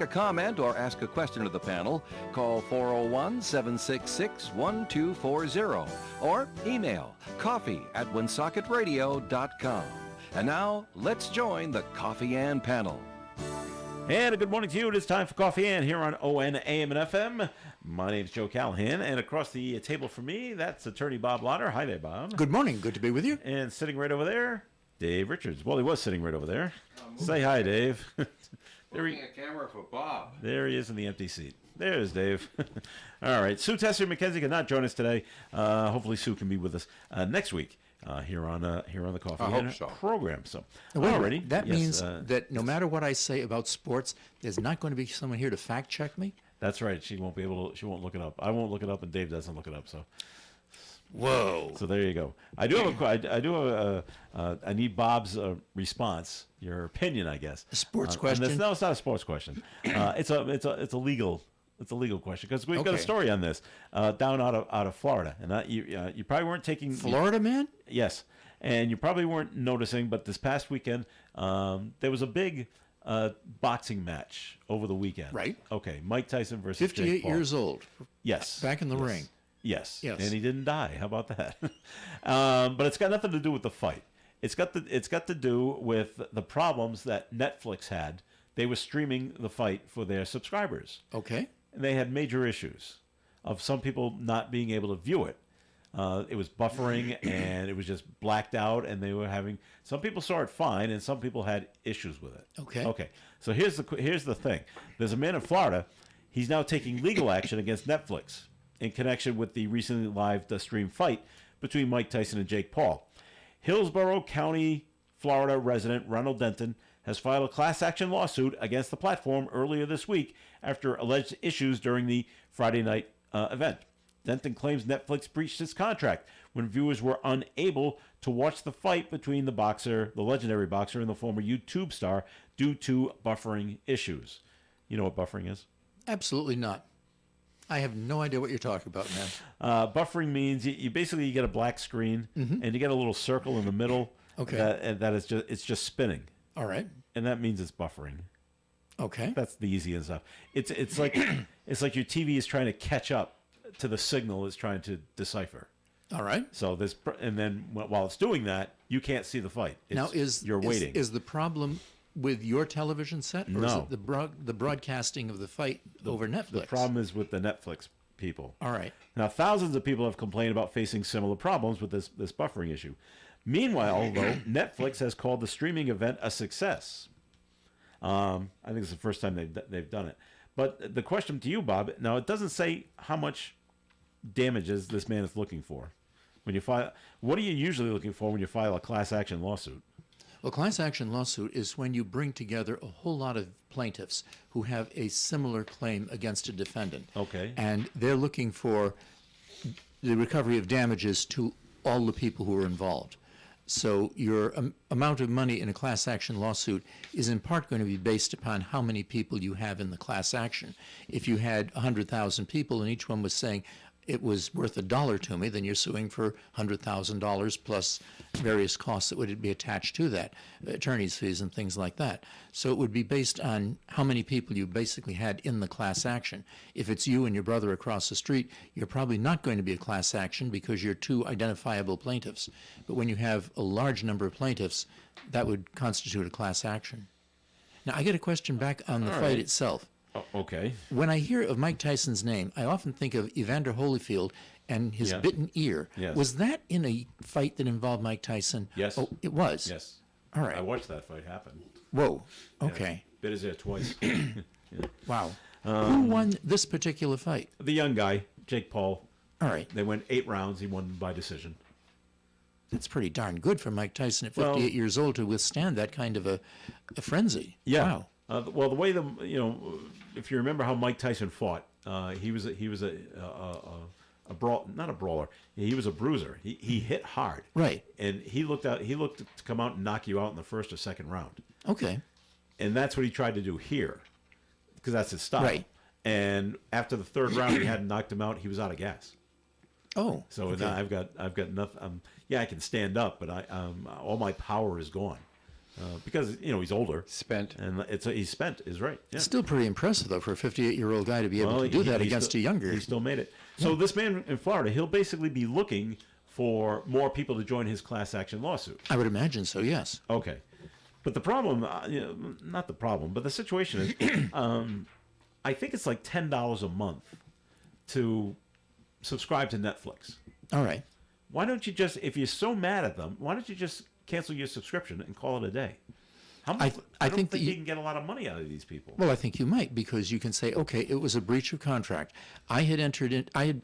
A comment or ask a question of the panel, call 401-766-1240 or email coffee@woonsocketradio.com. And now, let's join the Coffee Ann panel. And a good morning to you. It is time for Coffee Ann here on ON, AM, and FM. My name's Joe Callahan, and across the table from me, that's attorney Bob Lauder. Hi there, Bob. Good morning. Good to be with you. And sitting right over there, Dave Richards. Well, he was sitting right over there. Say hi, Dave. Moving a camera for Bob. There he is in the empty seat. There's Dave. All right. Sue Tesser McKenzie cannot join us today. Hopefully, Sue can be with us next week here on the Coffee Ann program. So, already that means that no matter what I say about sports, there's not going to be someone here to fact check me. That's right. She won't be able to. She won't look it up. I won't look it up, and Dave doesn't look it up. So. Whoa! So there you go. I need Bob's response, your opinion, I guess. A sports question? No, it's not a sports question. It's a legal question because we've got a story on this down out of Florida, and you probably weren't taking Florida man. Yes, and you probably weren't noticing, but this past weekend there was a big boxing match over the weekend. Right. Okay, Mike Tyson versus 58 Jake Paul. years old. Yes. Back in the ring. Yes. Yes. And he didn't die. How about that? But it's got nothing to do with the fight. It's got to do with the problems that Netflix had. They were streaming the fight for their subscribers. Okay. And they had major issues of some people not being able to view it. It was buffering and it was just blacked out, and they were having some people saw it fine and some people had issues with it. Okay. Okay. So here's the thing. There's a man in Florida. He's now taking legal action against Netflix in connection with the recently live stream fight between Mike Tyson and Jake Paul. Hillsborough County, Florida resident Ronald Denton has filed a class action lawsuit against the platform earlier this week after alleged issues during the Friday night event. Denton claims Netflix breached its contract when viewers were unable to watch the fight between the legendary boxer, and the former YouTube star due to buffering issues. You know what buffering is? Absolutely not. I have no idea what you're talking about, man. Buffering means you basically get a black screen and you get a little circle in the middle. Okay. That is just spinning. All right. And that means it's buffering. Okay. That's the easiest stuff. It's like it's like your TV is trying to catch up to the signal it's trying to decipher. All right. So and then while it's doing that, you can't see the fight. You're waiting. Is the problem with your television set, or is it the broadcasting of the fight over Netflix? The problem is with the Netflix people. All right. Now, thousands of people have complained about facing similar problems with this buffering issue. Meanwhile, though, Netflix has called the streaming event a success. I think it's the first time they've done it. But the question to you, Bob, now it doesn't say how much damages this man is looking for. When you file, what are you usually looking for when you file a class action lawsuit? Well, class action lawsuit is when you bring together a whole lot of plaintiffs who have a similar claim against a defendant. Okay. And they're looking for the recovery of damages to all the people who are involved. So your amount of money in a class action lawsuit is in part going to be based upon how many people you have in the class action. If you had 100,000 people and each one was saying, it was worth $1 to me, then you're suing for $100,000 plus various costs that would be attached to that, attorney's fees and things like that. So it would be based on how many people you basically had in the class action. If it's you and your brother across the street, you're probably not going to be a class action because you're two identifiable plaintiffs. But when you have a large number of plaintiffs, that would constitute a class action. Now, I get a question back on the fight itself. Okay. When I hear of Mike Tyson's name, I often think of Evander Holyfield and his bitten ear. Yes. Was that in a fight that involved Mike Tyson? Yes. Oh, it was? Yes. All right. I watched that fight happen. Whoa. Okay. Yeah, bit his ear twice. Wow. Who won this particular fight? The young guy, Jake Paul. All right. They went 8 rounds. He won by decision. That's pretty darn good for Mike Tyson at 58 years old to withstand that kind of a frenzy. Yeah. Wow. Well, the way if you remember how Mike Tyson fought, he was a not a brawler. He was a bruiser. He hit hard. Right. And he looked to come out and knock you out in the first or second round. Okay. And that's what he tried to do here, because that's his style. Right. And after the third round, he hadn't knocked him out. He was out of gas. Oh. So okay. now I've got nothing. Yeah, I can stand up, but all my power is gone. because he's older. Spent. And he's spent is right. Yeah. Still pretty impressive, though, for a 58-year-old guy to be able to do that against a younger. He still made it. So this man in Florida, he'll basically be looking for more people to join his class action lawsuit. I would imagine so, yes. Okay. But the problem, not the problem, but the situation is, I think it's like $10 a month to subscribe to Netflix. All right. Why don't you just, if you're so mad at them, why don't you just cancel your subscription and call it a day? How much, I don't think you can get a lot of money out of these people. Well, I think you might, because you can say, okay, it was a breach of contract. I had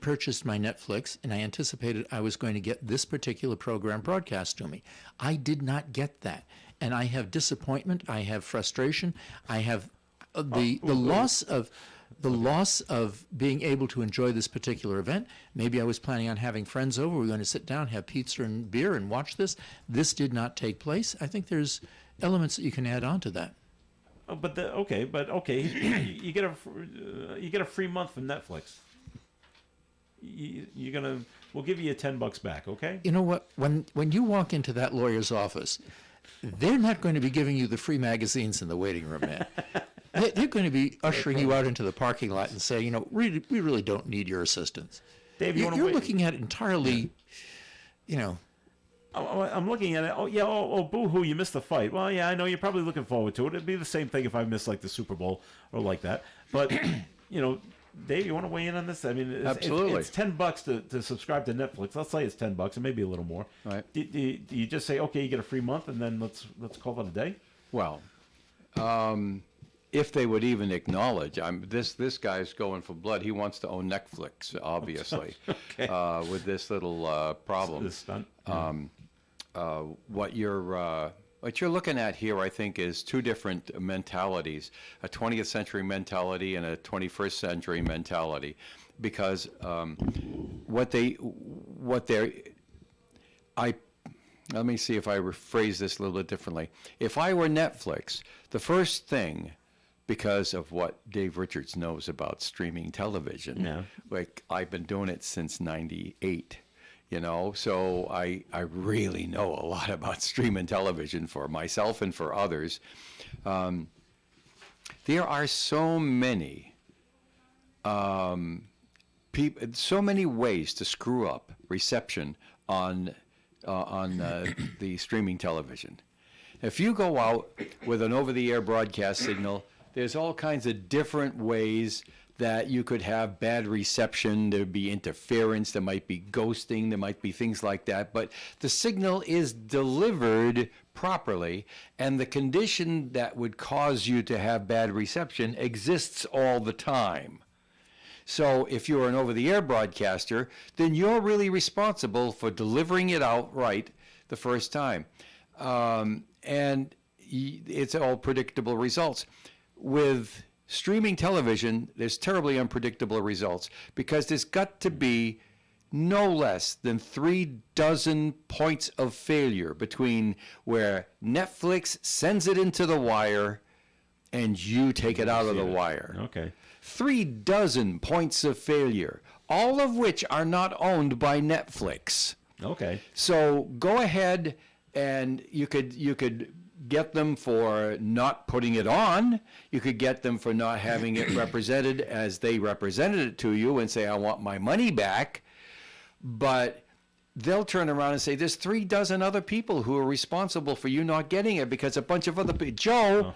purchased my Netflix, and I anticipated I was going to get this particular program broadcast to me. I did not get that, and I have disappointment. I have frustration. I have the loss of being able to enjoy this particular event. Maybe I was planning on having friends over. We're going to sit down, have pizza and beer, and watch this. This did not take place. I think there's elements that you can add on to that. Oh, but you get a free month from Netflix. We'll give you $10 back, okay? You know what? When you walk into that lawyer's office, they're not going to be giving you the free magazines in the waiting room, man. They're going to be ushering you out into the parking lot and say, we really don't need your assistance. Dave, you're looking at entirely, I'm looking at it. Oh, yeah. Oh, boo-hoo, you missed the fight. Well, yeah, I know you're probably looking forward to it. It'd be the same thing if I missed, like, the Super Bowl or like that. But, Dave, you want to weigh in on this? I mean, absolutely. It's $10 to subscribe to Netflix. Let's say it's $10, and maybe a little more. Right. Do you just say, okay, you get a free month, and then let's call it a day? Well, if they would even acknowledge, this guy's going for blood. He wants to own Netflix, obviously, Okay. with this little problem. This stunt. What you're looking at here, I think, is two different mentalities: a 20th century mentality and a 21st century mentality. Because let me see if I rephrase this a little bit differently. If I were Netflix, the first thing, because of what Dave Richards knows about streaming television, like I've been doing it since '98. So I really know a lot about streaming television for myself and for others. There are so many so many ways to screw up reception on the streaming television. If you go out with an over-the-air broadcast signal, there's all kinds of different ways that you could have bad reception. There'd be interference, there might be ghosting, there might be things like that, but the signal is delivered properly, and the condition that would cause you to have bad reception exists all the time. So if you're an over-the-air broadcaster, then you're really responsible for delivering it out right the first time. And it's all predictable results. With streaming television, there's terribly unpredictable results because there's got to be no less than 36 points of failure between where Netflix sends it into the wire and you take it out of the wire. Okay. 36 points of failure, all of which are not owned by Netflix. Okay. So go ahead and you could get them for not putting it on. You could get them for not having it represented as they represented it to you and say, I want my money back. But they'll turn around and say, there's 36 other people who are responsible for you not getting it because a bunch of other people. Joe,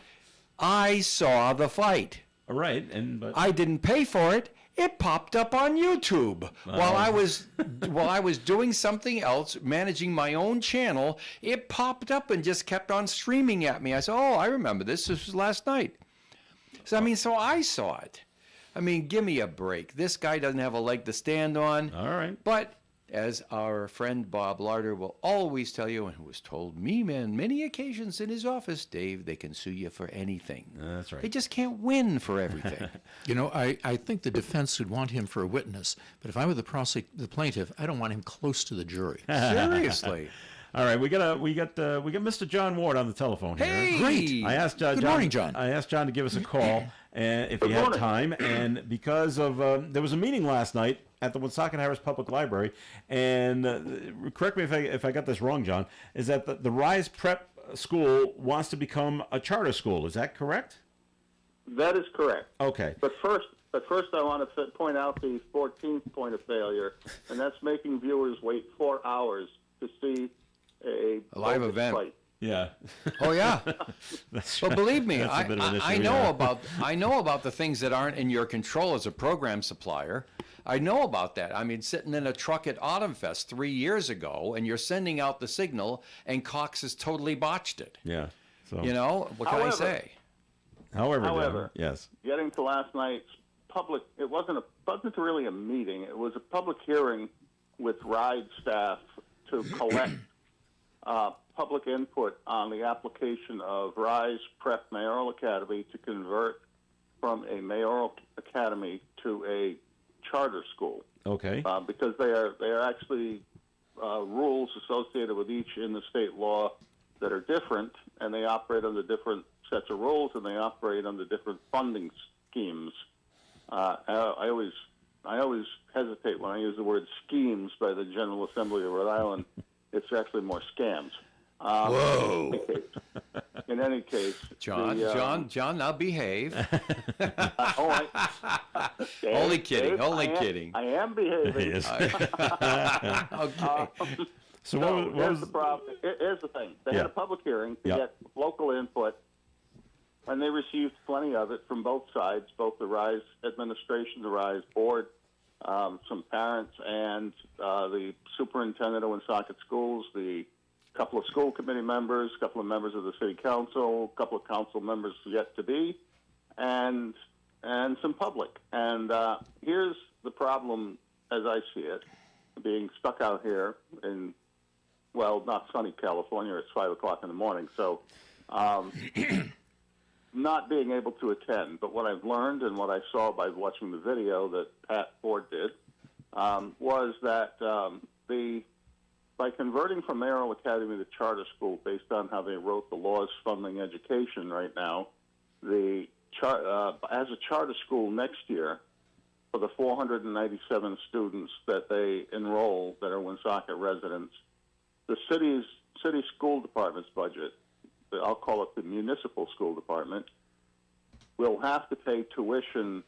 I saw the fight. All right. But I didn't pay for it. It popped up on YouTube while I was doing something else, managing my own channel. It popped up and just kept on streaming at me. I said, "Oh, I remember this. This was last night." So I saw it. Give me a break. This guy doesn't have a leg to stand on. All right. But as our friend Bob Larder will always tell you, and who has told me on many occasions in his office, Dave, they can sue you for anything. That's right. They just can't win for everything. I think the defense would want him for a witness, but if I were the plaintiff, I don't want him close to the jury. Seriously. All right, we got Mr. John Ward on the telephone here. Hey! Great. I asked Good morning, John. I asked John to give us a call, and if he had time, and because of there was a meeting last night at the Woonsocket Harris Public Library, and correct me if I got this wrong, John, is that the Rise Prep school wants to become a charter school. Is that correct? That is correct. Okay. But first, I want to point out the 14th point of failure, and that's making viewers wait 4 hours to see a live voltage event. fight. Yeah. Oh yeah. That's Well, believe me, That's a bit of an I issue, know yeah. I know about the things that aren't in your control as a program supplier. I know about that. I mean, sitting in a truck at Autumn Fest 3 years ago, and you're sending out the signal, and Cox has totally botched it. Yeah. So, You know, what can I However- say? However, Dan, yes. Getting to last night's public, it wasn't really a meeting. It was a public hearing with RIDE staff to collect public input on the application of RISE Prep Mayoral Academy to convert from a mayoral academy to a charter school. Okay. Because they are actually rules associated with each in the state law that are different, and they operate under different sets of rules, and they operate under different funding schemes. I always hesitate when I use the word schemes by the General Assembly of Rhode Island. It's actually more scams. Whoa. In any case, John, now behave. Only kidding, only kidding. I am behaving. Yes. Okay. So No, what here's was the problem. Here's the thing. They Yeah. had a public hearing to Yeah. get local input, and they received plenty of it from both sides, both the RISE administration, the RISE board, some parents, and the superintendent of Woonsocket Schools, the couple of school committee members, a couple of members of the city council, a couple of council members yet to be, and some public. And here's the problem, as I see it, being stuck out here in, well, not sunny California. It's 5 o'clock in the morning, so not being able to attend. But what I've learned and what I saw by watching the video that Pat Ford did was that by converting from Mayoral Academy to charter school based on how they wrote the laws funding education right now, as a charter school next year, for the 497 students that they enroll that are Woonsocket residents, the city school department's budget, I'll call it the municipal school department, will have to pay tuition,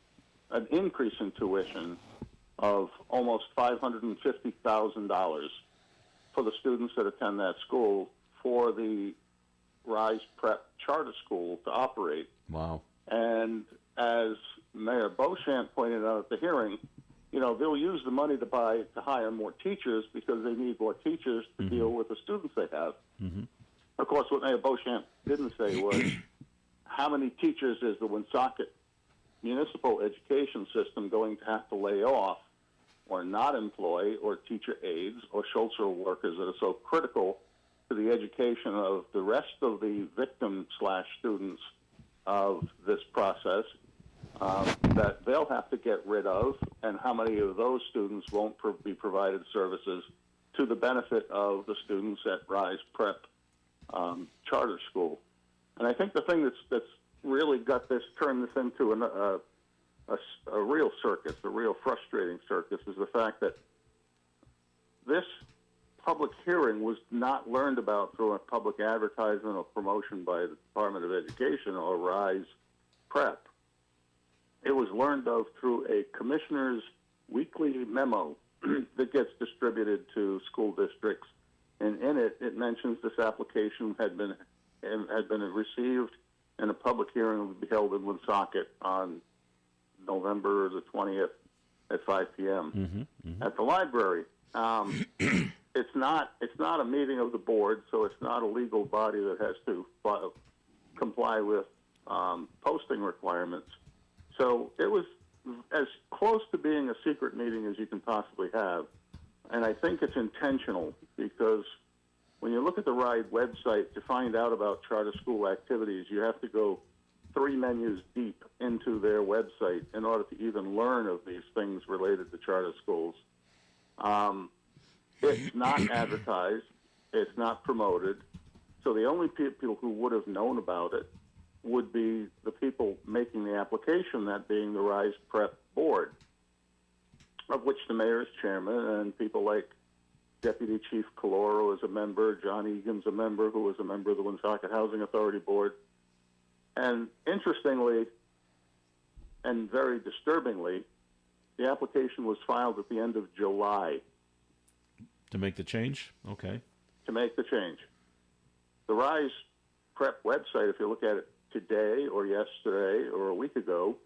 an increase in tuition of almost $550,000 for the students that attend that school for the RISE Prep charter school to operate. wow. And as Mayor Beauchamp pointed out at the hearing, they'll use the money to hire more teachers because they need more teachers to deal with the students they have. Mm-hmm. Of course, what Mayor Beauchamp didn't say was how many teachers is the Woonsocket municipal education system going to have to lay off or not employ, or teacher aides or social workers that are so critical to the education of the rest of the victim/students of this process that they'll have to get rid of, and how many of those students won't be provided services to the benefit of the students at RISE Prep charter school. And I think the thing that's really turned this into a real circus, a real frustrating circus, is the fact that this public hearing was not learned about through a public advertisement or promotion by the Department of Education or RISE Prep. It was learned of through a commissioner's weekly memo that gets distributed to school districts, and in it mentions this application had been received, and a public hearing would be held in Woonsocket on November the 20th at 5 p.m. At the library. It's not a meeting of the board, so it's not a legal body that has to comply with posting requirements. So it was as close to being a secret meeting as you can possibly have. And I think it's intentional because when you look at the RIDE website to find out about charter school activities, you have to go 3 menus deep into their website in order to even learn of these things related to charter schools. It's not advertised. It's not promoted. So the only people who would have known about it would be the people making the application, that being the RISE Prep board, of which the mayor is chairman, and people like Deputy Chief Caloro is a member. John Egan's a member, who was a member of the Woonsocket Housing Authority Board. And interestingly, and very disturbingly, the application was filed at the end of July To make the change? Okay. to make the change. The RISE Prep website, if you look at it today or yesterday or a week ago,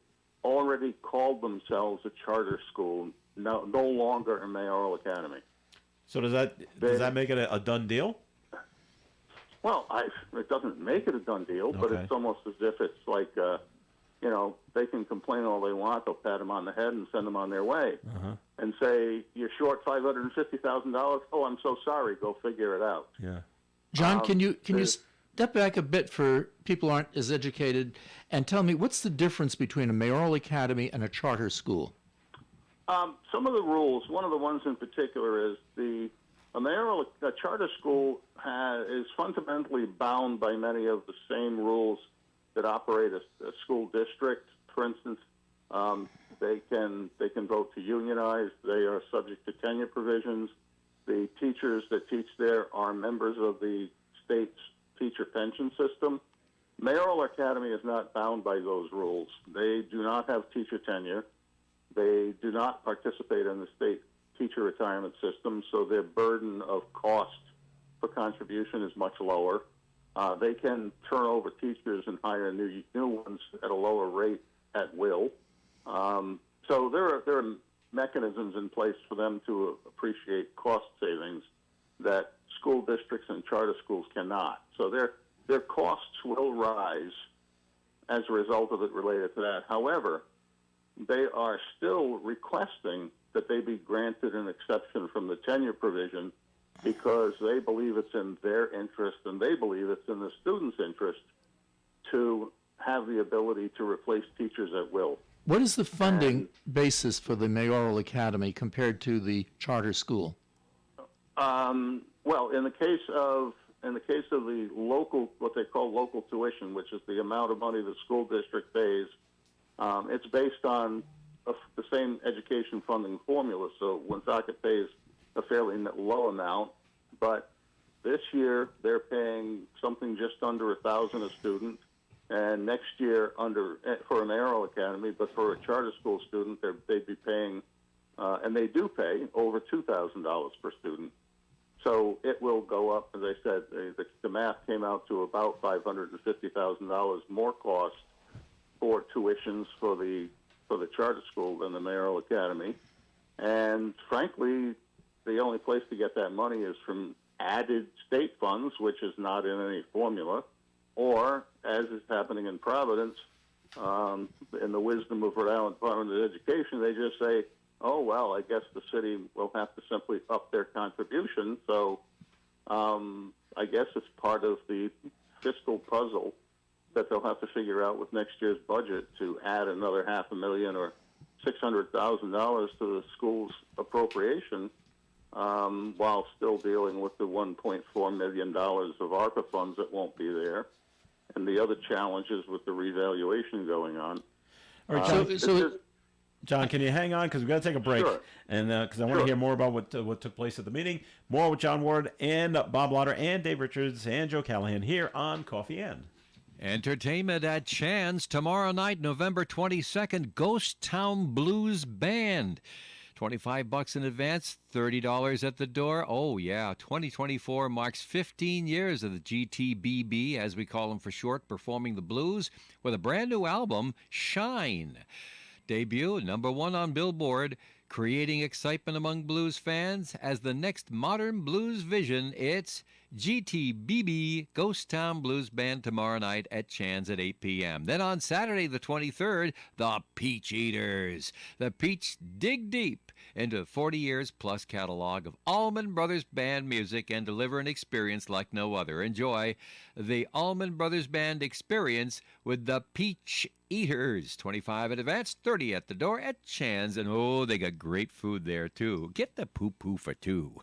already called themselves a charter school, no longer a mayoral academy. So does that make it a done deal? Well, it doesn't make it a done deal, but Okay. it's almost as if it's like, they can complain all they want. They'll pat them on the head and send them on their way and say, you're short $550,000. Oh, I'm so sorry. Go figure it out. Yeah. John, can you there's- step back a bit for people who aren't as educated and tell me what's the difference between a mayoral academy and a charter school? Some of the rules, one of the ones in particular is a charter school is fundamentally bound by many of the same rules that operate a school district. For instance, they can vote to unionize. They are subject to tenure provisions. The teachers that teach there are members of the state's teacher pension system. Mayoral Academy is not bound by those rules. They do not have teacher tenure. They do not participate in the state teacher retirement system, so their burden of cost for contribution is much lower. They can turn over teachers and hire new ones at a lower rate at will. So there are mechanisms in place for them to appreciate cost savings that school districts and charter schools cannot. So their costs will rise as a result of it related to that. However, they are still requesting that they be granted an exception from the tenure provision because they believe it's in their interest and they believe it's in the students' interest to have the ability to replace teachers at will. What is the funding basis for the mayoral academy compared to the charter school? Well, in the case of the local, what they call local tuition, which is the amount of money the school district pays, it's based on the same education funding formula. So Woonsocket pays a fairly low amount, but this year they're paying something just under $1,000 a student, and next year for a mayoral academy, but for a charter school student, they'd be paying, and they do pay over $2,000 per student. So it will go up. As I said, the math came out to about $550,000 more cost for tuitions for the charter school than the mayoral academy. And frankly, the only place to get that money is from added state funds, which is not in any formula, or, as is happening in Providence, in the wisdom of Rhode Island Department of Education, they just say, oh, well, I guess the city will have to simply up their contribution. So I guess it's part of the fiscal puzzle that they'll have to figure out with next year's budget to add another $500,000 or $600,000 to the school's appropriation, while still dealing with the $1.4 million of ARPA funds that won't be there, and the other challenges with the revaluation going on. All right, John, So John, can you hang on? Because we've got to take a break. Sure. And because I want to hear more about what took place at the meeting. More with John Ward and Bob Lauder and Dave Richards and Joe Callahan here on Coffee Inn. Entertainment at Chan's tomorrow night, November 22nd, Ghost Town Blues Band. $25 in advance, $30 at the door. Oh, yeah, 2024 marks 15 years of the GTBB, as we call them for short, performing the blues with a brand new album, Shine. Debut, #1 on Billboard, creating excitement among blues fans as the next modern blues vision. It's GTBB, Ghost Town Blues Band, tomorrow night at Chan's at 8 p.m. Then on Saturday the 23rd, the Peach Eaters. The Peach dig deep into 40 years plus catalog of Allman Brothers Band music and deliver an experience like no other. Enjoy the Allman Brothers Band experience with the Peach Eaters. 25 in advance, 30 at the door at Chan's. And oh, they got great food there too. Get the poo-poo for two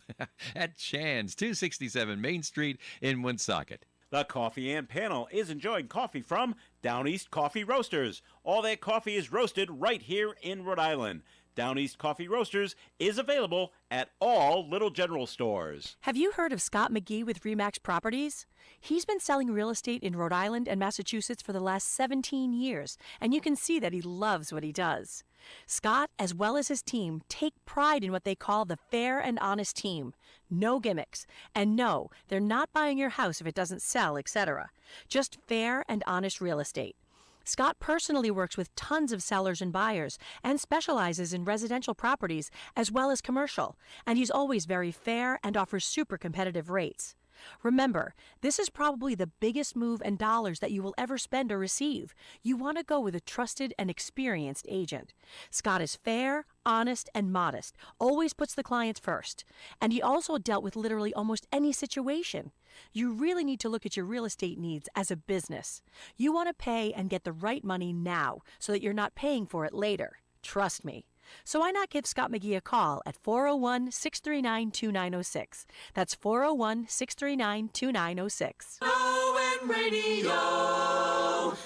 at Chan's, 267 Main Street in Woonsocket. The Coffee Inn panel is enjoying coffee from Down East Coffee Roasters. All their coffee is roasted right here in Rhode Island. Down East Coffee Roasters is available at all Little General stores. Have you heard of Scott McGee with Remax Properties? He's been selling real estate in Rhode Island and Massachusetts for the last 17 years, and you can see that he loves what he does. Scott, as well as his team, take pride in what they call the fair and honest team. No gimmicks. And no, they're not buying your house if it doesn't sell, etc. Just fair and honest real estate. Scott personally works with tons of sellers and buyers and specializes in residential properties as well as commercial, and he's always very fair and offers super competitive rates. Remember, this is probably the biggest move in dollars that you will ever spend or receive. You want to go with a trusted and experienced agent. Scott is fair, honest, and modest, always puts the clients first. And he also dealt with literally almost any situation. You really need to look at your real estate needs as a business. You want to pay and get the right money now so that you're not paying for it later. Trust me. So why not give Scott McGee a call at 401-639-2906. That's 401-639-2906.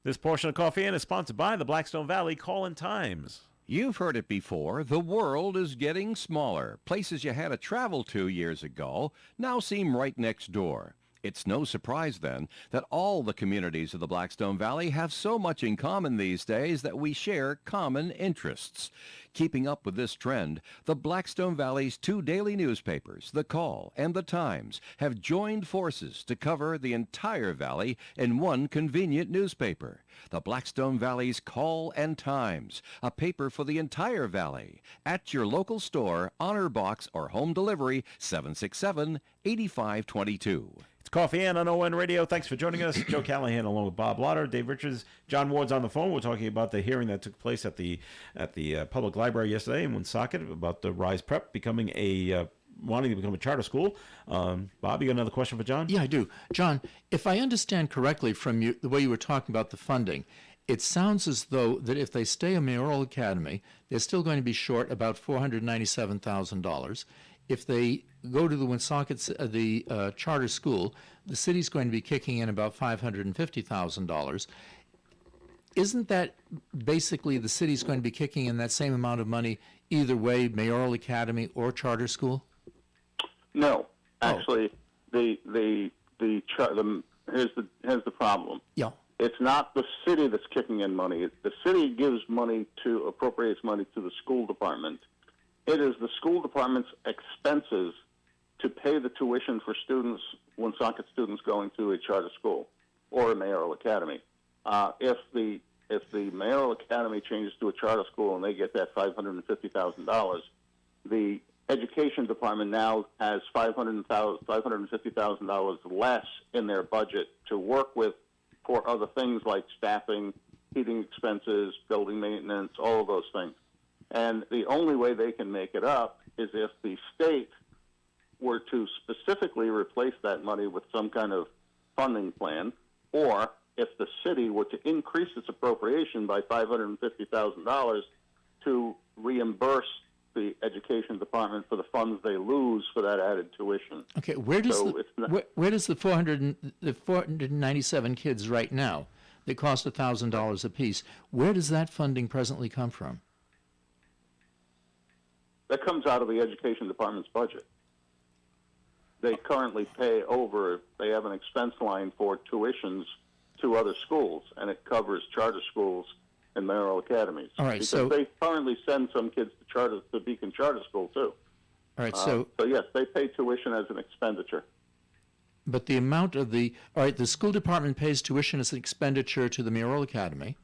This portion of Coffee In is sponsored by the Blackstone Valley Call-In Times. You've heard it before. The world is getting smaller. Places you had to travel to years ago now seem right next door. It's no surprise, then, that all the communities of the Blackstone Valley have so much in common these days that we share common interests. Keeping up with this trend, the Blackstone Valley's two daily newspapers, The Call and The Times, have joined forces to cover the entire valley in one convenient newspaper. The Blackstone Valley's Call and Times, a paper for the entire valley. At your local store, honor box, or home delivery, 767-8522. It's Coffee In on ON Radio. Thanks for joining us. Joe Callahan along with Bob Lauder, Dave Richards, John Ward's on the phone. We're talking about the hearing that took place at the public library yesterday in Woonsocket about the Rise Prep becoming wanting to become a charter school. Bob, you got another question for John? Yeah, I do. John, if I understand correctly from you, the way you were talking about the funding, it sounds as though that if they stay a mayoral academy, they're still going to be short about $497,000. If they go to the Woonsocket, the charter school, the city's going to be kicking in about $550,000. Isn't that basically the city's going to be kicking in that same amount of money either way, mayoral academy or charter school? No, actually, here's the problem. Yeah. It's not the city that's kicking in money. The city gives money appropriates money to the school department. It is the school department's expenses to pay the tuition for students, Woonsocket students going to a charter school or a mayoral academy. If the mayoral academy changes to a charter school and they get that $550,000, the education department now has $550,000 less in their budget to work with for other things like staffing, heating expenses, building maintenance, all of those things. And the only way they can make it up is if the state were to specifically replace that money with some kind of funding plan, or if the city were to increase its appropriation by $550,000 to reimburse the education department for the funds they lose for that added tuition. Okay, where does where does the 497 kids right now that cost $1,000 apiece, where does that funding presently come from? That comes out of the education department's budget. They currently they have an expense line for tuitions to other schools, and it covers charter schools and mayoral academies. All right, because so they currently send some kids to Beacon Charter School, too. All right, So yes, they pay tuition as an expenditure. but the amount of the school department pays tuition as an expenditure to the mayoral academy.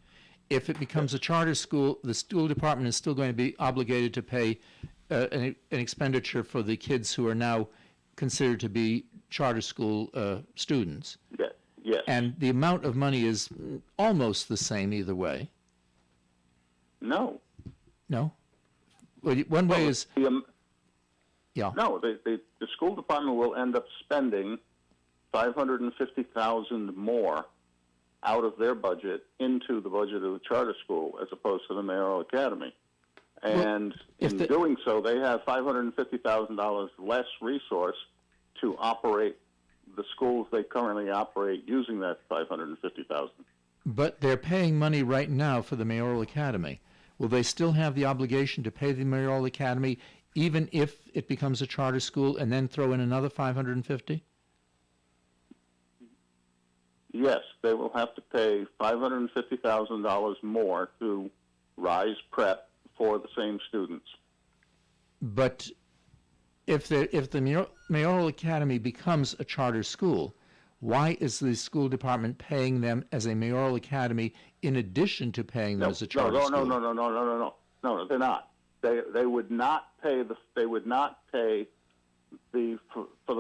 If it becomes a charter school, the school department is still going to be obligated to pay an expenditure for the kids who are now considered to be charter school students. Yeah, yes. And the amount of money is almost the same either way. No. No? Well, one way is... Yeah. No, the school department will end up spending $550,000 more out of their budget into the budget of the charter school as opposed to the mayoral academy. And in doing so, they have $550,000 less resource to operate the schools they currently operate using that $550,000. But they're paying money right now for the mayoral academy. will they still have the obligation to pay the Mayoral Academy even if it becomes a charter school and then throw in another $550? Yes, they will have to pay $550,000 more to Rise Prep for the same students. But if the Mayoral Academy becomes a charter school, why is the school department paying them as a Mayoral Academy in addition to paying them as a charter school? No, they're not. They would not pay for the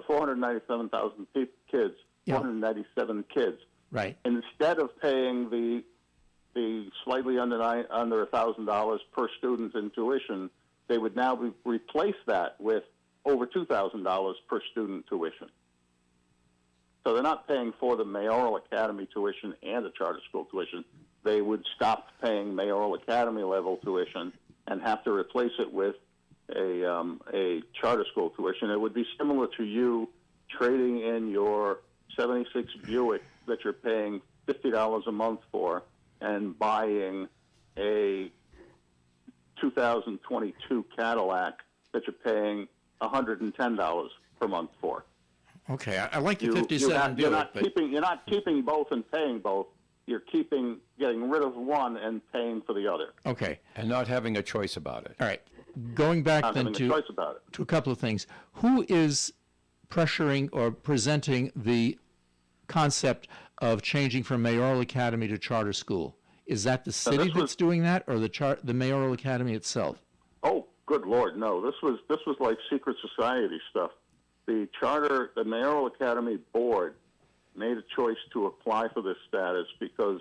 497,000 kids, Yeah. 497 kids. Right. Instead of paying the slightly under $1,000 per student in tuition, they would now replace that with over $2,000 per student tuition. So they're not paying for the Mayoral Academy tuition and the charter school tuition. They would stop paying Mayoral Academy level tuition and have to replace it with a charter school tuition. It would be similar to you trading in your 76 Buick that you're paying $50 a month for and buying a 2022 Cadillac that you're paying $110 per month for. Okay, I like the 57 Buick, you're not keeping both and paying both. You're getting rid of one and paying for the other. Okay, And not having a choice about it. all right. Going back Not then having a choice about it. to a couple of things. Who is pressuring or presenting the concept of changing from Mayoral Academy to charter school? Is that the city this was- that's doing that, or the Mayoral Academy itself? Oh, good Lord, no. This was like secret society stuff. The Mayoral Academy board made a choice to apply for this status because,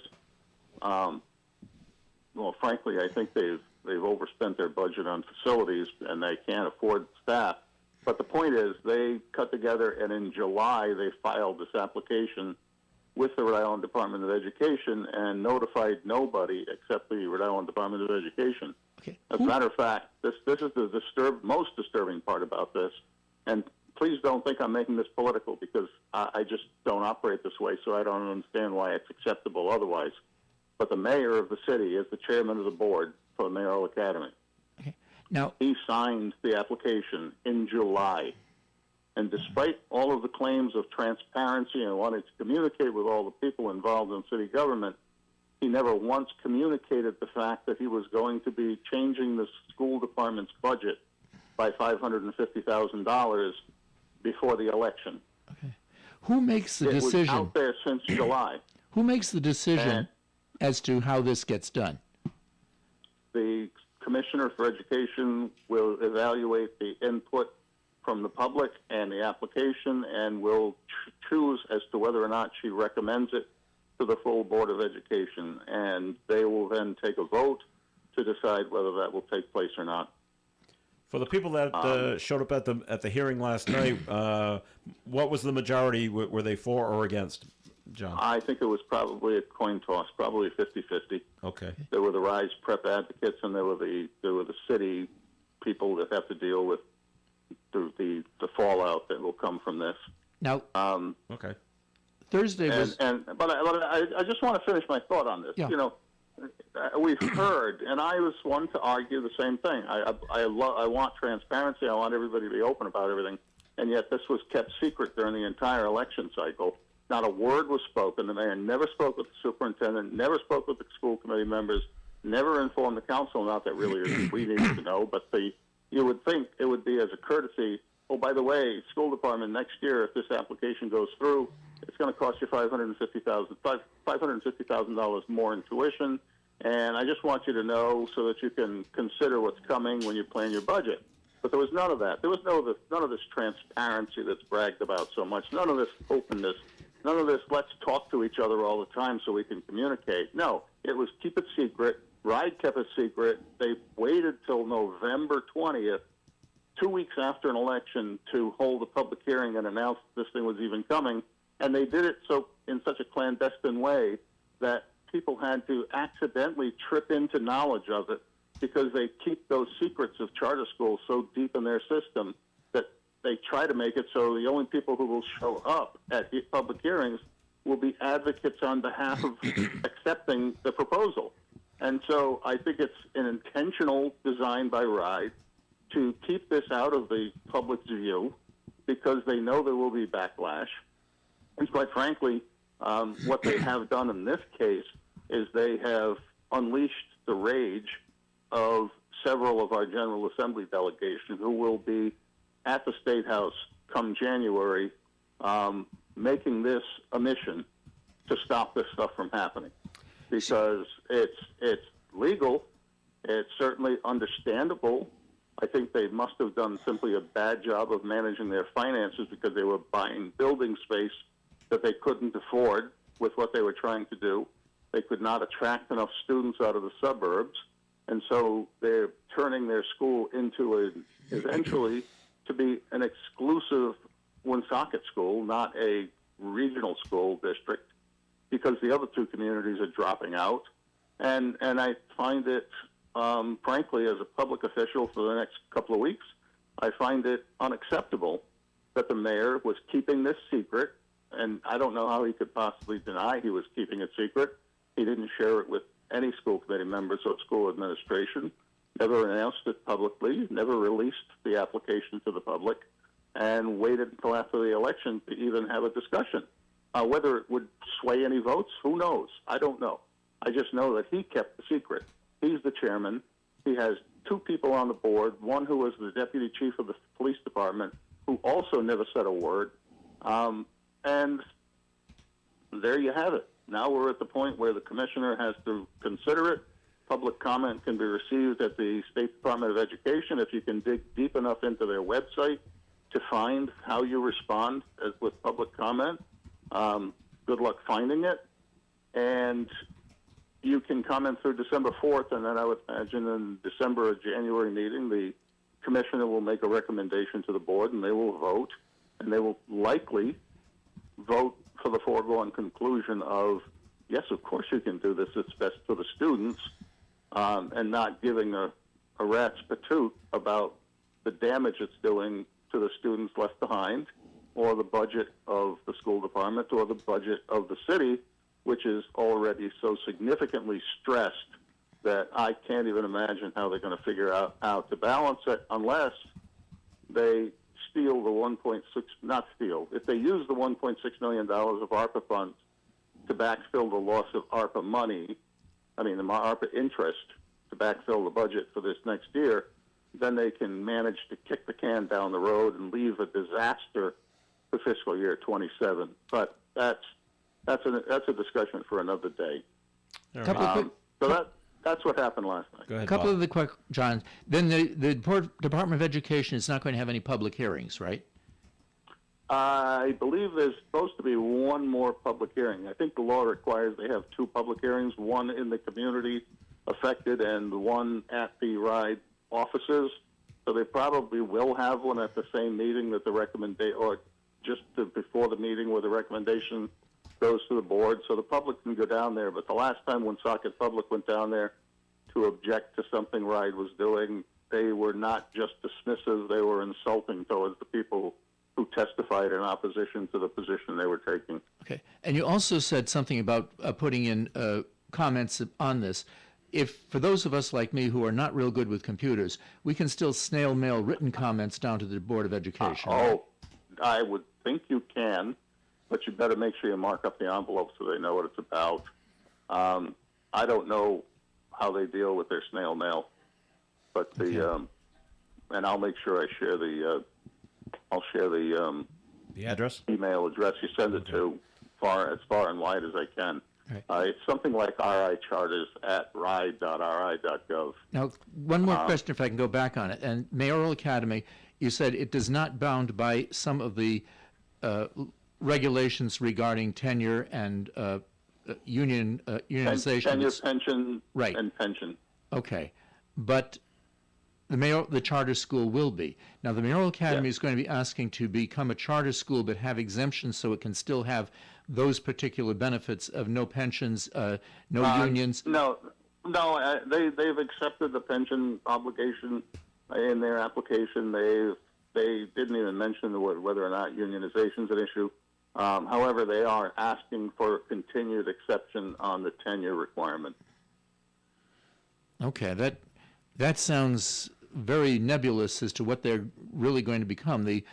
frankly, I think they've overspent their budget on facilities and they can't afford staff. But the point is, they cut together, and in July they filed this application with the Rhode Island Department of Education and notified nobody except the Rhode Island Department of Education. Okay. As a matter of fact, this is the most disturbing part about this, and please don't think I'm making this political because I just don't operate this way, so I don't understand why it's acceptable otherwise. But the mayor of the city is the chairman of the board for the Mayoral Academy. Now, He signed the application in July. And despite all of the claims of transparency and wanting to communicate with all the people involved in city government, he never once communicated the fact that he was going to be changing the school department's budget by $550,000 before the election. who makes the It was decision? out there since July. Who makes the decision And- as to how this gets done? The Commissioner for Education will evaluate the input from the public and the application and will choose as to whether or not she recommends it to the full Board of Education. And they will then take a vote to decide whether that will take place or not. For the people that showed up at the hearing last night, what was the majority? Were they for or against, John? I think it was probably a coin toss, probably 50-50. Okay. There were the Rise Prep advocates, and there were the city people that have to deal with the fallout that will come from this. Now, Okay. Thursday was But I just want to finish my thought on this. Yeah. You know, we've heard, and I was one to argue the same thing. I want transparency. I want everybody to be open about everything, and yet this was kept secret during the entire election cycle. Not a word was spoken. The mayor never spoke with the superintendent, never spoke with the school committee members, never informed the council. Not that really we needed to know, but you would think it would be as a courtesy. Oh, by the way, school department, next year, if this application goes through, it's going to cost you $550,000 more in tuition. And I just want you to know so that you can consider what's coming when you plan your budget. But there was none of that. There was none of this transparency that's bragged about so much. None of this openness. None of this let's talk to each other all the time so we can communicate. No, it was keep it secret. RIDE kept it secret. They waited till November 20th, 2 weeks after an election, to hold a public hearing and announce this thing was even coming. And they did it in such a clandestine way that people had to accidentally trip into knowledge of it because they keep those secrets of charter schools so deep in their system that they try to make it so the only people who will show up at the public hearings will be advocates on behalf of accepting the proposal. And so I think it's an intentional design by RIDE to keep this out of the public's view because they know there will be backlash. And quite frankly, what they have done in this case is they have unleashed the rage of several of our General Assembly delegation who will be at the State House come January, making this a mission to stop this stuff from happening. Because it's legal, it's certainly understandable. I think they must have done simply a bad job of managing their finances because they were buying building space that they couldn't afford with what they were trying to do. They could not attract enough students out of the suburbs, and so they're turning their school into eventually to be an exclusive Woonsocket school, not a regional school district, because the other two communities are dropping out. And I find it, frankly, as a public official for the next couple of weeks, I find it unacceptable that the mayor was keeping this secret, and I don't know how he could possibly deny he was keeping it secret. He didn't share it with any school committee members or school administration, never announced it publicly, never released the application to the public, and waited until after the election to even have a discussion. Whether it would sway any votes, who knows? I don't know. I just know that he kept the secret. He's the chairman. He has two people on the board, one who was the deputy chief of the police department, who also never said a word. And there you have it. Now we're at the point where the commissioner has to consider it. Public comment can be received at the State Department of Education if you can dig deep enough into their website to find how you respond with public comment. Good luck finding it. And you can comment through December 4th, and then I would imagine in December or January meeting, the commissioner will make a recommendation to the board, and they will vote, and they will likely vote for the foregone conclusion of, yes, of course you can do this, it's best for the students, and not giving a rat's patoot about the damage it's doing to the students left behind, or the budget of the school department, or the budget of the city, which is already so significantly stressed that I can't even imagine how they're going to figure out how to balance it unless they steal the 1.6, not steal, if they use the $1.6 million of ARPA funds to backfill the loss of ARPA money, the ARPA interest to backfill the budget for this next year, then they can manage to kick the can down the road and leave a disaster for fiscal year 27. But that's a discussion for another day. Couple of quick, So that's what happened last night. Go ahead, a couple Bob. of the quick, John. Then the Department of Education is not going to have any public hearings, right? I believe there's supposed to be one more public hearing. I think the law requires they have two public hearings, one in the community affected and one at the RIDE offices. So they probably will have one at the same meeting that the recommendation, or just before the meeting where the recommendation goes to the board. So the public can go down there. But the last time Woonsocket Public went down there to object to something RIDE was doing, they were not just dismissive, they were insulting towards the people who testified in opposition to the position they were taking. Okay. And you also said something about putting in comments on this. If, for those of us like me who are not real good with computers, we can still snail mail written comments down to the Board of Education. I would think you can, but you better make sure you mark up the envelope so they know what it's about. I don't know how they deal with their snail mail, but and I'll make sure I share the The address? email address you send it to as far and wide as I can. Right. It's something like richarters@ride.ri.gov. Now, one more question, if I can go back on it. And Mayoral Academy, you said it does not bound by some of the regulations regarding tenure and unionization. Tenure, pension, Right. and pension. Okay, but the charter school will be. Now, the Mayoral Academy is going to be asking to become a charter school, but have exemptions so it can still have those particular benefits of no pensions, no unions. No, they've accepted the pension obligation in their application. They didn't even mention whether or not unionization is an issue. However, they are asking for continued exception on the tenure requirement. Okay, that sounds very nebulous as to what they're really going to become. The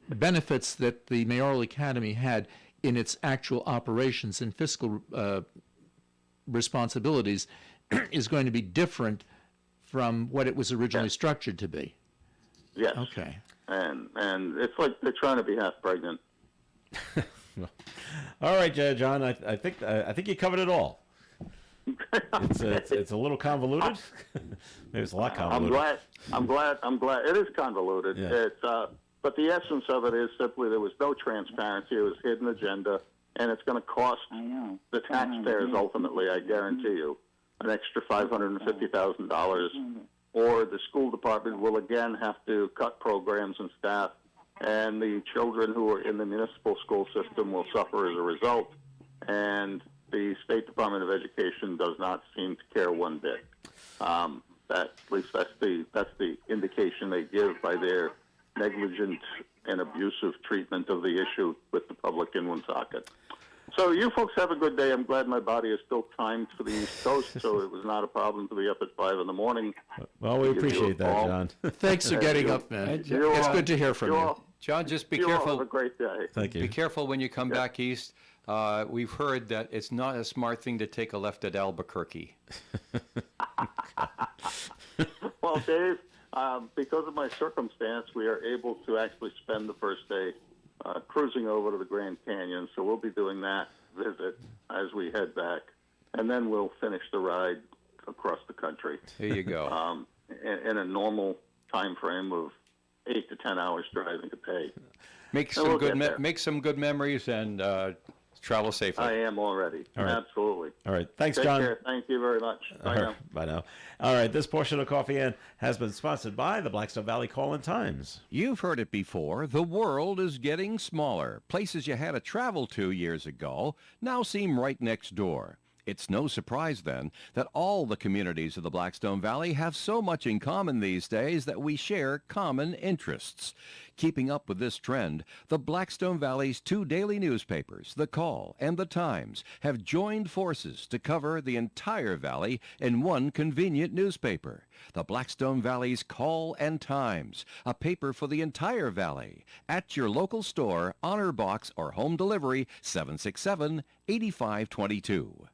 benefits that the Mayoral Academy had in its actual operations and fiscal responsibilities is going to be different from what it was originally structured to be. Yes. Okay. And it's like they're trying to be half pregnant. All right, John. I think you covered it all. It's a little convoluted. Maybe it's a lot convoluted. I'm glad. It is convoluted. Yeah. It's but the essence of it is simply there was no transparency. It was hidden agenda, and it's going to cost the taxpayers ultimately. I guarantee you, an extra $550,000, or the school department will again have to cut programs and staff, and the children who are in the municipal school system will suffer as a result. And the State Department of Education does not seem to care one bit. At least that's the indication they give by their negligent and abusive treatment of the issue with the public in Woonsocket. So you folks have a good day. I'm glad my body is still timed for the East Coast, so it was not a problem to be up at 5 in the morning. Well, we appreciate that, John. Thanks for getting up, man. It's good to hear from you. John, just be You all careful. have a great day. Thank you. Be careful when you come back east. We've heard that it's not a smart thing to take a left at Albuquerque. Well, Dave, because of my circumstance, we are able to actually spend the first day cruising over to the Grand Canyon. So we'll be doing that visit as we head back, and then we'll finish the ride across the country There you go. in a normal time frame of 8 to 10 hours driving to pay. Make we'll some good get there. make some good memories and travel safely. I am already. All right. Absolutely. All right. Thanks, Take John. care. Thank you very much. Bye now. Bye now. All right. This portion of Coffee In has been sponsored by the Blackstone Valley Call-in Times. You've heard it before. The world is getting smaller. Places you had to travel to years ago now seem right next door. It's no surprise, then, that all the communities of the Blackstone Valley have so much in common these days that we share common interests. Keeping up with this trend, the Blackstone Valley's two daily newspapers, The Call and The Times, have joined forces to cover the entire valley in one convenient newspaper. The Blackstone Valley's Call and Times, a paper for the entire valley. At your local store, honor box, or home delivery, 767-8522.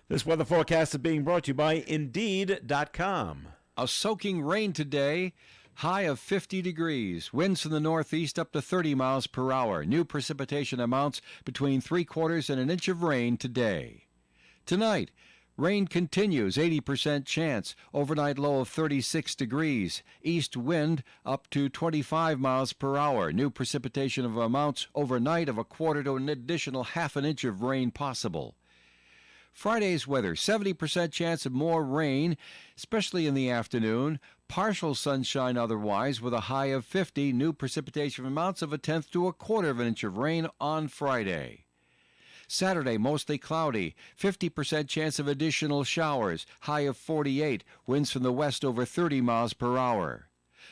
This weather forecast is being brought to you by Indeed.com. A soaking rain today, high of 50 degrees. Winds from the northeast up to 30 miles per hour. New precipitation amounts between 3/4 and an inch of rain today. Tonight, rain continues, 80% chance. Overnight low of 36 degrees. East wind up to 25 miles per hour. New precipitation of amounts overnight of 1/4 to an additional 1/2 inch of rain possible. Friday's weather, 70% chance of more rain, especially in the afternoon. Partial sunshine otherwise with a high of 50. New precipitation amounts of 1/10 to 1/4 of an inch of rain on Friday. Saturday, mostly cloudy, 50% chance of additional showers, high of 48. Winds from the west over 30 miles per hour.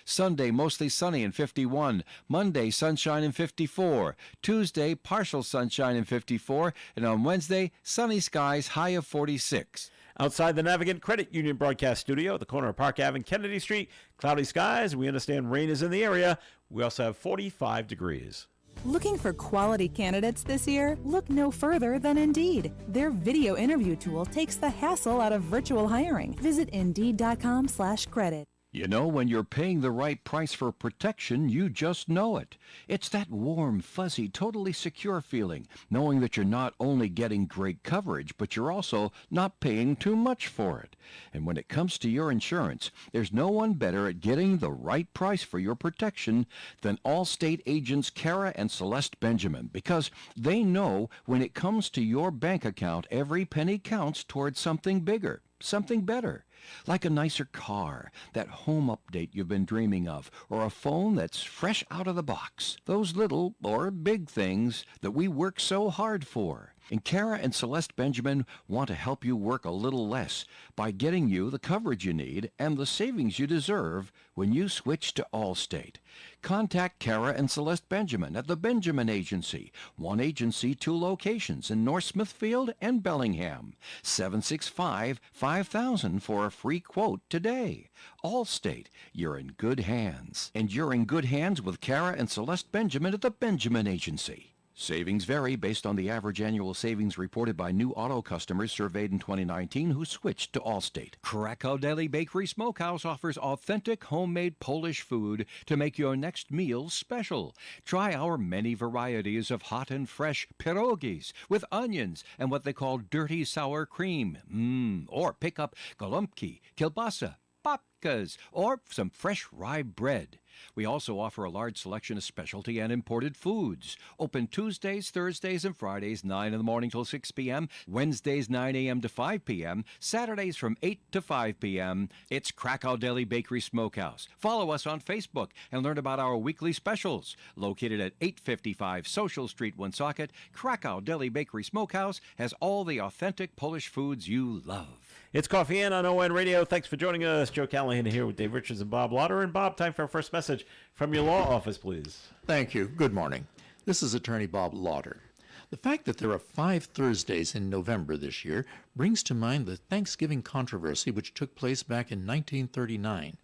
Sunday, mostly sunny and 51. Monday, sunshine and 54. Tuesday, partial sunshine and 54. And on Wednesday, sunny skies, high of 46. Outside the Navigant Credit Union broadcast studio at the corner of Park Ave and Kennedy Street, cloudy skies. We understand rain is in the area. We also have 45 degrees. Looking for quality candidates this year? Look no further than Indeed. Their video interview tool takes the hassle out of virtual hiring. Visit Indeed.com/credit. You know, when you're paying the right price for protection, you just know it. It's that warm, fuzzy, totally secure feeling, knowing that you're not only getting great coverage, but you're also not paying too much for it. And when it comes to your insurance, there's no one better at getting the right price for your protection than Allstate agents Kara and Celeste Benjamin, because they know when it comes to your bank account, every penny counts towards something bigger, something better. Like a nicer car, that home update you've been dreaming of, or a phone that's fresh out of the box. Those little or big things that we work so hard for. And Kara and Celeste Benjamin want to help you work a little less by getting you the coverage you need and the savings you deserve when you switch to Allstate. Contact Kara and Celeste Benjamin at the Benjamin Agency. One agency, 2 locations in North Smithfield and Bellingham. 765-5000 for a free quote today. Allstate, you're in good hands. And you're in good hands with Kara and Celeste Benjamin at the Benjamin Agency. Savings vary based on the average annual savings reported by new auto customers surveyed in 2019 who switched to Allstate. Krakow Deli Bakery Smokehouse offers authentic homemade Polish food to make your next meal special. Try our many varieties of hot and fresh pierogies with onions and what they call dirty sour cream. Or pick up gołąbki, kielbasa, babkas, or some fresh rye bread. We also offer a large selection of specialty and imported foods. Open Tuesdays, Thursdays, and Fridays, 9 in the morning till 6 p.m., Wednesdays, 9 a.m. to 5 p.m., Saturdays from 8 to 5 p.m. It's Krakow Deli Bakery Smokehouse. Follow us on Facebook and learn about our weekly specials. Located at 855 Social Street, Woonsocket, Krakow Deli Bakery Smokehouse has all the authentic Polish foods you love. It's Coffee In on ON Radio. Thanks for joining us. Joe Callahan here with Dave Richards and Bob Lauder. And Bob, time for our first message from your law office, please. Thank you. Good morning. This is Attorney Bob Lauder. The fact that there are 5 Thursdays in November this year brings to mind the Thanksgiving controversy which took place back in 1939.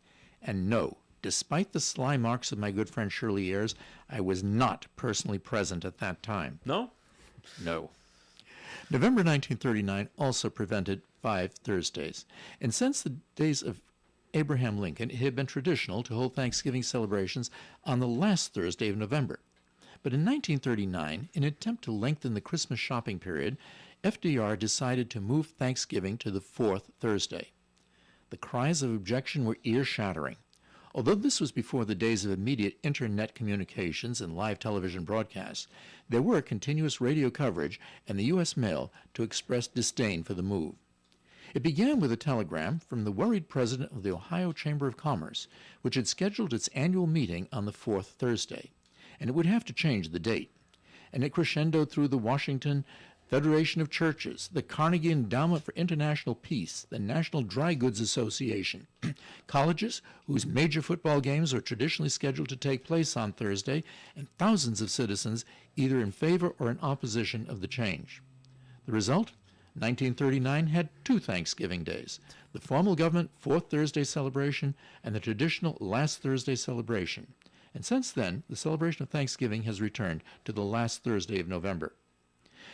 And no, despite the sly marks of my good friend Shirley Ayers, I was not personally present at that time. No? No. November 1939 also prevented 5 Thursdays. And since the days of Abraham Lincoln, it had been traditional to hold Thanksgiving celebrations on the last Thursday of November. But in 1939, in an attempt to lengthen the Christmas shopping period, FDR decided to move Thanksgiving to the 4th Thursday. The cries of objection were ear-shattering. Although this was before the days of immediate internet communications and live television broadcasts, there were continuous radio coverage and the U.S. mail to express disdain for the move. It began with a telegram from the worried president of the Ohio Chamber of Commerce, which had scheduled its annual meeting on the 4th Thursday, and it would have to change the date. And it crescendoed through the Washington Federation of Churches, the Carnegie Endowment for International Peace, the National Dry Goods Association, colleges whose major football games are traditionally scheduled to take place on Thursday, and thousands of citizens either in favor or in opposition of the change. The result? 1939 had 2 Thanksgiving days, the formal government 4th Thursday celebration and the traditional last Thursday celebration. And since then, the celebration of Thanksgiving has returned to the last Thursday of November.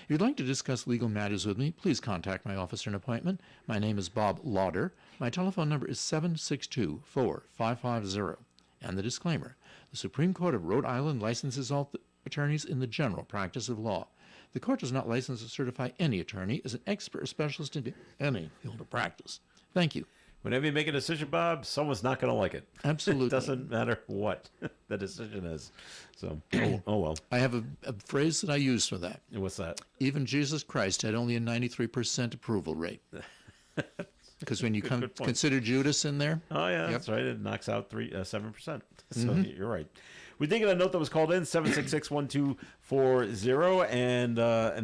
If you'd like to discuss legal matters with me, please contact my office for an appointment. My name is Bob Lauder. My telephone number is 762-4550. And the disclaimer, the Supreme Court of Rhode Island licenses all attorneys in the general practice of law. The court does not license or certify any attorney as an expert or specialist in any field of practice. Thank you. Whenever you make a decision, Bob, someone's not going to like it. Absolutely. It doesn't matter what the decision is. So, oh well. I have a phrase that I use for that. And what's that? Even Jesus Christ had only a 93% approval rate. Because when you consider Judas in there. Oh, yeah, that's right. It knocks out 7%. So you're right. We did get a note that was called in, 766-1240, and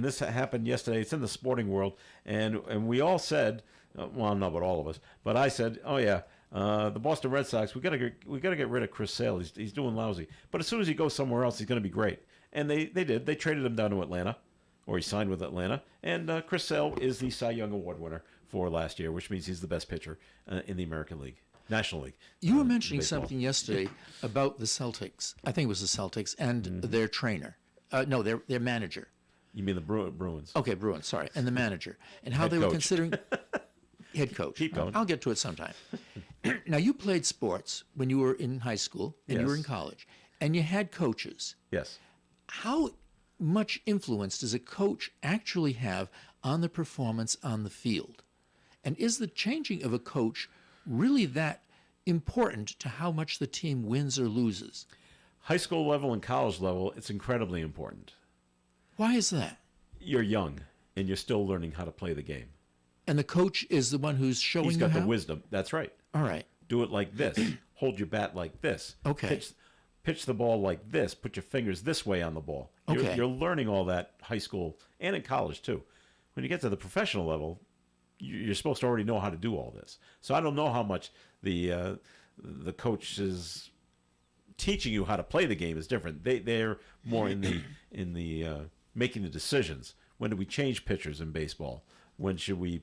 this happened yesterday. It's in the sporting world, and we all said, well, not but all of us, but I said, oh yeah, the Boston Red Sox, we gotta get rid of Chris Sale. He's doing lousy, but as soon as he goes somewhere else, he's gonna be great. And they did. They traded him down to Atlanta, or he signed with Atlanta, and Chris Sale is the Cy Young Award winner for last year, which means he's the best pitcher in the American League. National League. You were mentioning baseball. something yesterday about the Celtics. I think it was the Celtics and their trainer. No, their manager. You mean the Bruins? Okay, Bruins, sorry. And the manager. And how Head they were coach. considering head coach. Keep going. I'll get to it sometime. Now, you played sports when you were in high school and you were in Yes. college, and you had coaches. Yes. How much influence does a coach actually have on the performance on the field? And is the changing of a coach really that important to how much the team wins or loses? High school level and college level, it's incredibly important. Why is that? You're young, and you're still learning how to play the game. And the coach is the one who's showing He's you got how? the wisdom. That's right. All right. Do it like this. Hold your bat like this. Okay. Pitch the ball like this. Put your fingers this way on the ball. Okay. You're learning all that high school and in college too. When you get to the professional level, you're supposed to already know how to do all this. So I don't know how much the coach is teaching you how to play the game is different. They're more in the making the decisions. When do we change pitchers in baseball? When should we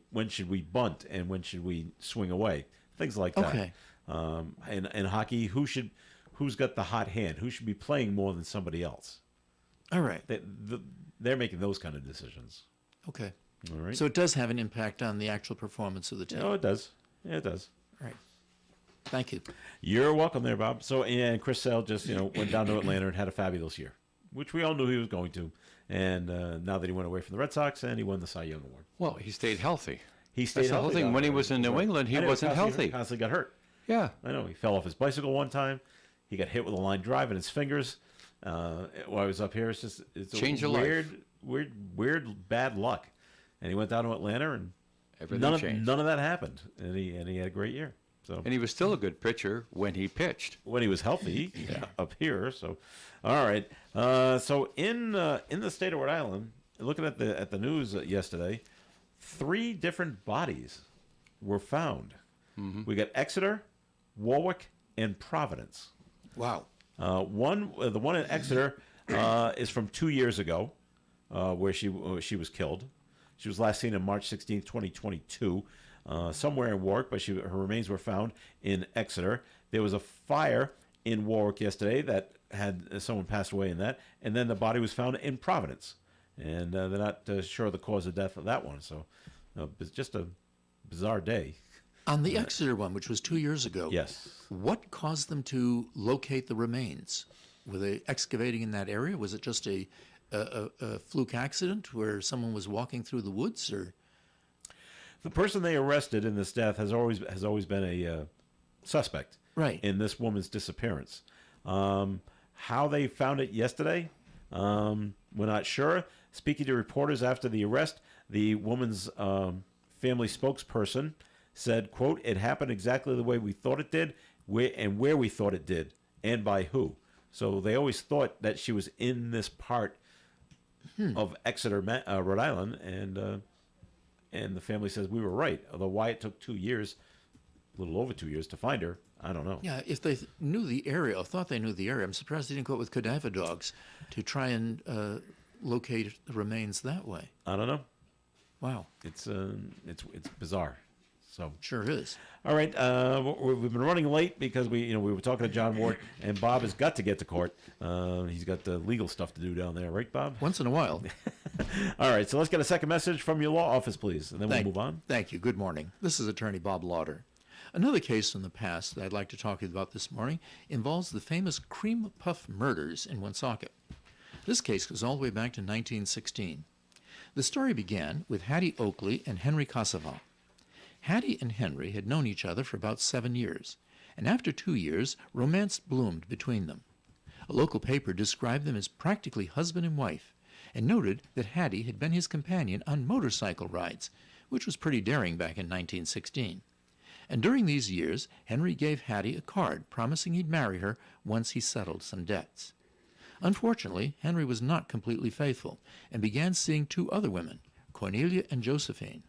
bunt and when should we swing away? Things like that. Okay. And hockey, who's got the hot hand? Who should be playing more than somebody else? All right. They're making those kind of decisions. Okay. All right. So it does have an impact on the actual performance of the team. Oh, it does. Yeah, it does. All right. Thank you. You're welcome there, Bob. So, and Chris Sale just went down to Atlanta and had a fabulous year, which we all knew he was going to. And now that he went away from the Red Sox, and he won the Cy Young Award. Well, he stayed healthy. He stayed That's the whole healthy thing. down When he there. was in New England, he I know, wasn't constantly- healthy. Constantly got hurt. Yeah. I know. He fell off his bicycle one time. He got hit with a line drive in his fingers. While I was up here, it's Change your life. weird bad luck. And he went down to Atlanta, and Everything changed. none of that happened. And he had a great year. So And he was still a good pitcher when he pitched. when he was healthy up here. So, all right. So in the state of Rhode Island, looking at the news yesterday, 3 different bodies were found. We got Exeter, Warwick, and Providence. Wow. The one in Exeter is from 2 years ago, where she was killed. She was last seen on March 16th, 2022, somewhere in Warwick, but her remains were found in Exeter. There was a fire in Warwick yesterday that had someone passed away in that, and then the body was found in Providence, and they're not sure of the cause of death of that one. So, it's just a bizarre day. On the Exeter one, which was 2 years ago, Yes. what caused them to locate the remains? Were they excavating in that area? Was it just a fluke accident where someone was walking through the woods, or? The person they arrested in this death has always been a suspect Right. in this woman's disappearance. How they found it yesterday, we're not sure. Speaking to reporters after the arrest, the woman's family spokesperson said, quote, "It happened exactly the way we thought it did, where we thought it did, and by who." So they always thought that she was in this part of Exeter, Rhode Island, and the family says we were right. Although why it took 2 years, a little over 2 years to find her, I don't know. Yeah, if they knew the area or thought they knew the area, I'm surprised they didn't go out with cadaver dogs to try and locate the remains that way. I don't know. Wow, It's bizarre. So sure is. all right, we've been running late because we were talking to John Ward, and Bob has got to get to court. He's got the legal stuff to do down there, right, Bob? Once in a while. All right, so let's get a second message from your law office, please, and then we'll move on. Thank you. Good morning. This is Attorney Bob Lauder. Another case from the past that I'd like to talk to you about this morning involves the famous Cream Puff murders in Woonsocket. This case goes all the way back to 1916. The story began with Hattie Oakley and Henry Cassavant. Hattie and Henry had known each other for about 7 years, and after 2 years, romance bloomed between them. A local paper described them as practically husband and wife, and noted that Hattie had been his companion on motorcycle rides, which was pretty daring back in 1916. And during these years, Henry gave Hattie a card promising he'd marry her once he settled some debts. Unfortunately, Henry was not completely faithful, and began seeing 2 other women, Cornelia and Josephine.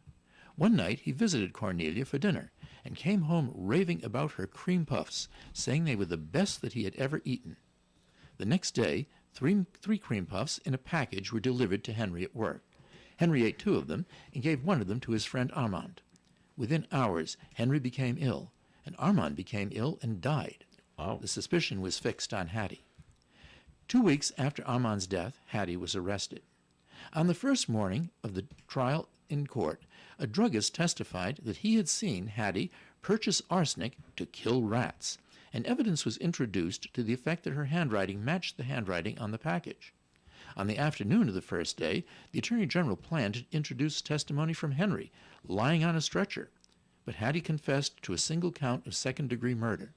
One night he visited Cornelia for dinner, and came home raving about her cream puffs, saying they were the best that he had ever eaten. The next day, three cream puffs in a package were delivered to Henry at work. Henry ate 2 of them, and gave one of them to his friend Armand. Within hours, Henry became ill, and Armand became ill and died. Wow. The suspicion was fixed on Hattie. 2 weeks after Armand's death, Hattie was arrested. On the first morning of the trial in court, a druggist testified that he had seen Hattie purchase arsenic to kill rats, and evidence was introduced to the effect that her handwriting matched the handwriting on the package. On the afternoon of the first day, the Attorney General planned to introduce testimony from Henry, lying on a stretcher, but Hattie confessed to a single count of second-degree murder.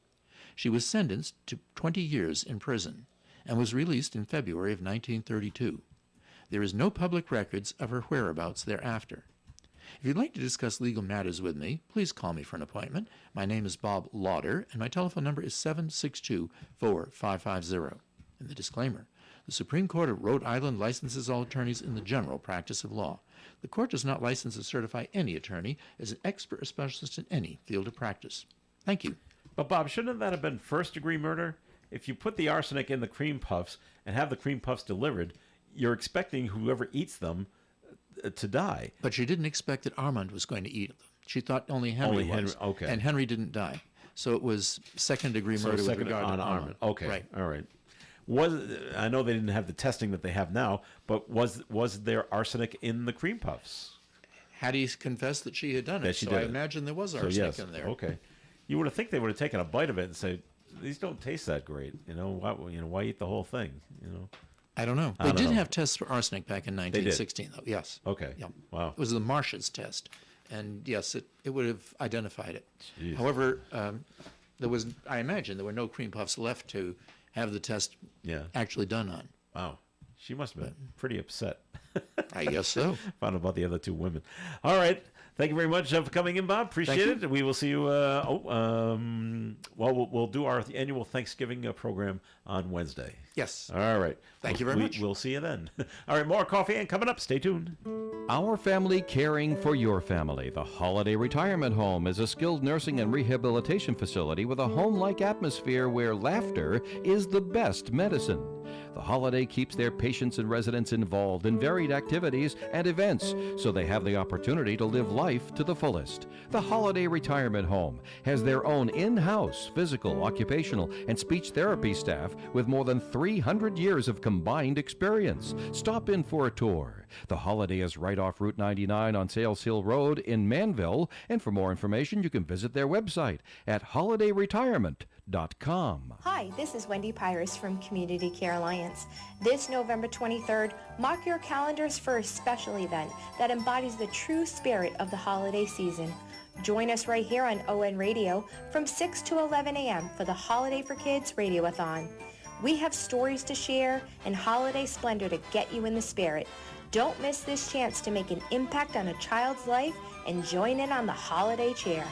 She was sentenced to 20 years in prison, and was released in February of 1932. There is no public records of her whereabouts thereafter. If you'd like to discuss legal matters with me, please call me for an appointment. My name is Bob Lauder, and my telephone number is 762-4550. And the disclaimer: the Supreme Court of Rhode Island licenses all attorneys in the general practice of law. The court does not license or certify any attorney as an expert or specialist in any field of practice. Thank you. But Bob, shouldn't that have been first-degree murder? If you put the arsenic in the cream puffs and have the cream puffs delivered, you're expecting whoever eats them to die. But she didn't expect that Armand was going to eat them. She thought only Henry was. Okay. And Henry didn't die. So it was second-degree murder with regard on to Armand. Okay. Right. All right. I know they didn't have the testing that they have now, but was there arsenic in the cream puffs? Hattie confessed that she had done it, That she so did I it. imagine there was So arsenic yes. in there. Okay. You would have think they would have taken a bite of it and said, "These don't taste that great. Why eat the whole thing? I don't know. I They don't did know. have tests for arsenic back in 1916, though. Yes. Okay. Yeah. Wow. It was the Marsh's test, and yes, it would have identified it. Jeez. However, I imagine there were no cream puffs left to have the test actually done on. Wow. She must have been pretty upset. I guess so. Found out about the other two women. All right. Thank you very much for coming in, Bob. Appreciate it. We will see you. We'll do our annual Thanksgiving program on Wednesday. Yes. All right. Thank you very much. We'll see you then. All right. More coffee and coming up. Stay tuned. Our family caring for your family. The Holiday Retirement Home is a skilled nursing and rehabilitation facility with a home-like atmosphere where laughter is the best medicine. The Holiday keeps their patients and residents involved in varied activities and events so they have the opportunity to live life to the fullest. The Holiday Retirement Home has their own in-house physical, occupational, and speech therapy staff with more than 300 years of combined experience. Stop in for a tour. The Holiday is right off Route 99 on Sales Hill Road in Manville, and for more information you can visit their website at holidayretirement.com. Hi, this is Wendy Pyrus from Community Care Alliance. This November 23rd, mark your calendars for a special event that embodies the true spirit of the holiday season. Join us right here on ON Radio from 6 to 11 a.m. for the Holiday for Kids Radioathon. We have stories to share and holiday splendor to get you in the spirit. Don't miss this chance to make an impact on a child's life and join in on the holiday cheer.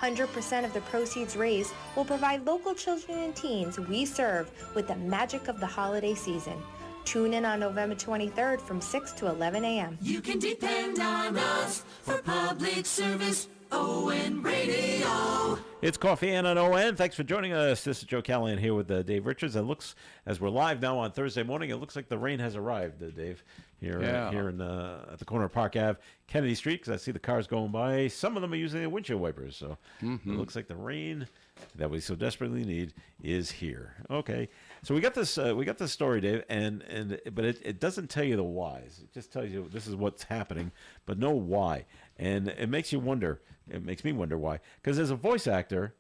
100% of the proceeds raised will provide local children and teens we serve with the magic of the holiday season. Tune in on November 23rd from 6 to 11 a.m. You can depend on us for public service. ON Radio. It's Coffee and on ON. Thanks for joining us. This is Joe Callahan here with Dave Richards. It looks, as we're live now on Thursday morning, it looks like the rain has arrived, Dave, here in at the corner of Park Ave, Kennedy Street, because I see the cars going by. Some of them are using their windshield wipers, so it looks like the rain that we so desperately need is here. Okay, so we got this story, Dave, but it doesn't tell you the whys. It just tells you this is what's happening, but no why, and it makes you wonder. It makes me wonder why, because there's a voice actor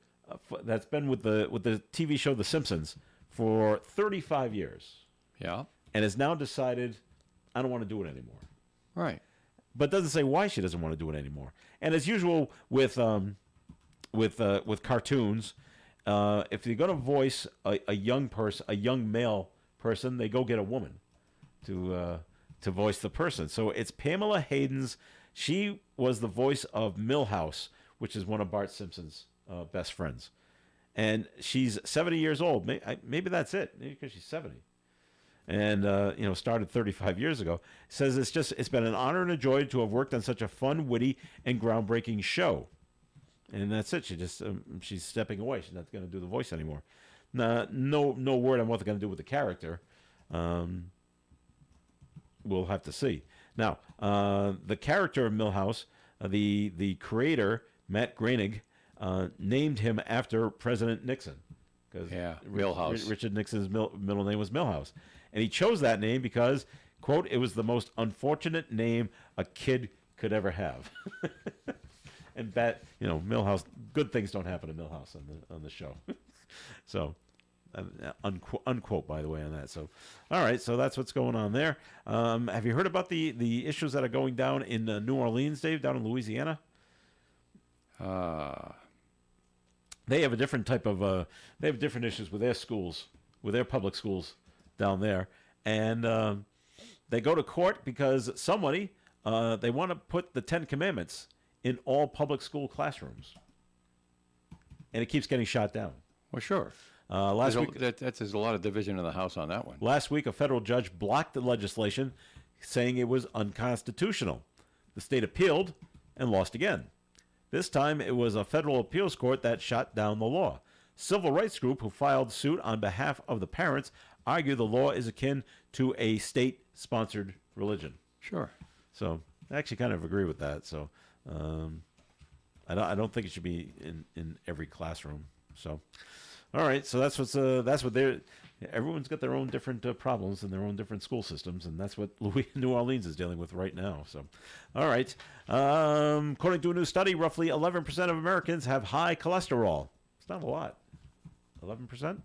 that's been with the TV show The Simpsons for 35 years. Yeah. And has now decided, I don't want to do it anymore. Right. But doesn't say why she doesn't want to do it anymore. And as usual with cartoons, if you're going to voice a young male person, they go get a woman to voice the person. So it's Pamela Hayden's. She was the voice of Milhouse, which is one of Bart Simpson's best friends. And she's 70 years old. Maybe that's it. Maybe because she's 70. And, started 35 years ago. Says it's been an honor and a joy to have worked on such a fun, witty, and groundbreaking show. And that's it. She's stepping away. She's not going to do the voice anymore. No word on what they're going to do with the character. We'll have to see. Now, the character of Milhouse, the creator, Matt Groening, named him after President Nixon. Because Milhouse. Richard Nixon's middle name was Milhouse. And he chose that name because, quote, it was the most unfortunate name a kid could ever have. And Milhouse, good things don't happen to Milhouse on the show. So, unquote, by the way, on that. So, all right, so that's what's going on there. Have you heard about the issues that are going down in New Orleans, Dave, down in Louisiana? They have a different type of they have different issues with their schools, with their public schools down there, and they go to court because somebody They want to put the 10 Commandments in all public school classrooms. And it keeps getting shot down. Well, sure. Last week, There's a lot of division in the House on that one. Last week, a federal judge blocked the legislation, saying it was unconstitutional. The state appealed and lost again. This time, it was a federal appeals court that shot down the law. Civil rights group who filed suit on behalf of the parents argue the law is akin to a state-sponsored religion. Sure. So I actually kind of agree with that. So I don't think it should be in every classroom. So, all right. So that's what they're. Everyone's got their own different problems and their own different school systems, and that's what New Orleans is dealing with right now. So, all right. According to a new study, roughly 11% of Americans have high cholesterol. It's not a lot. 11%?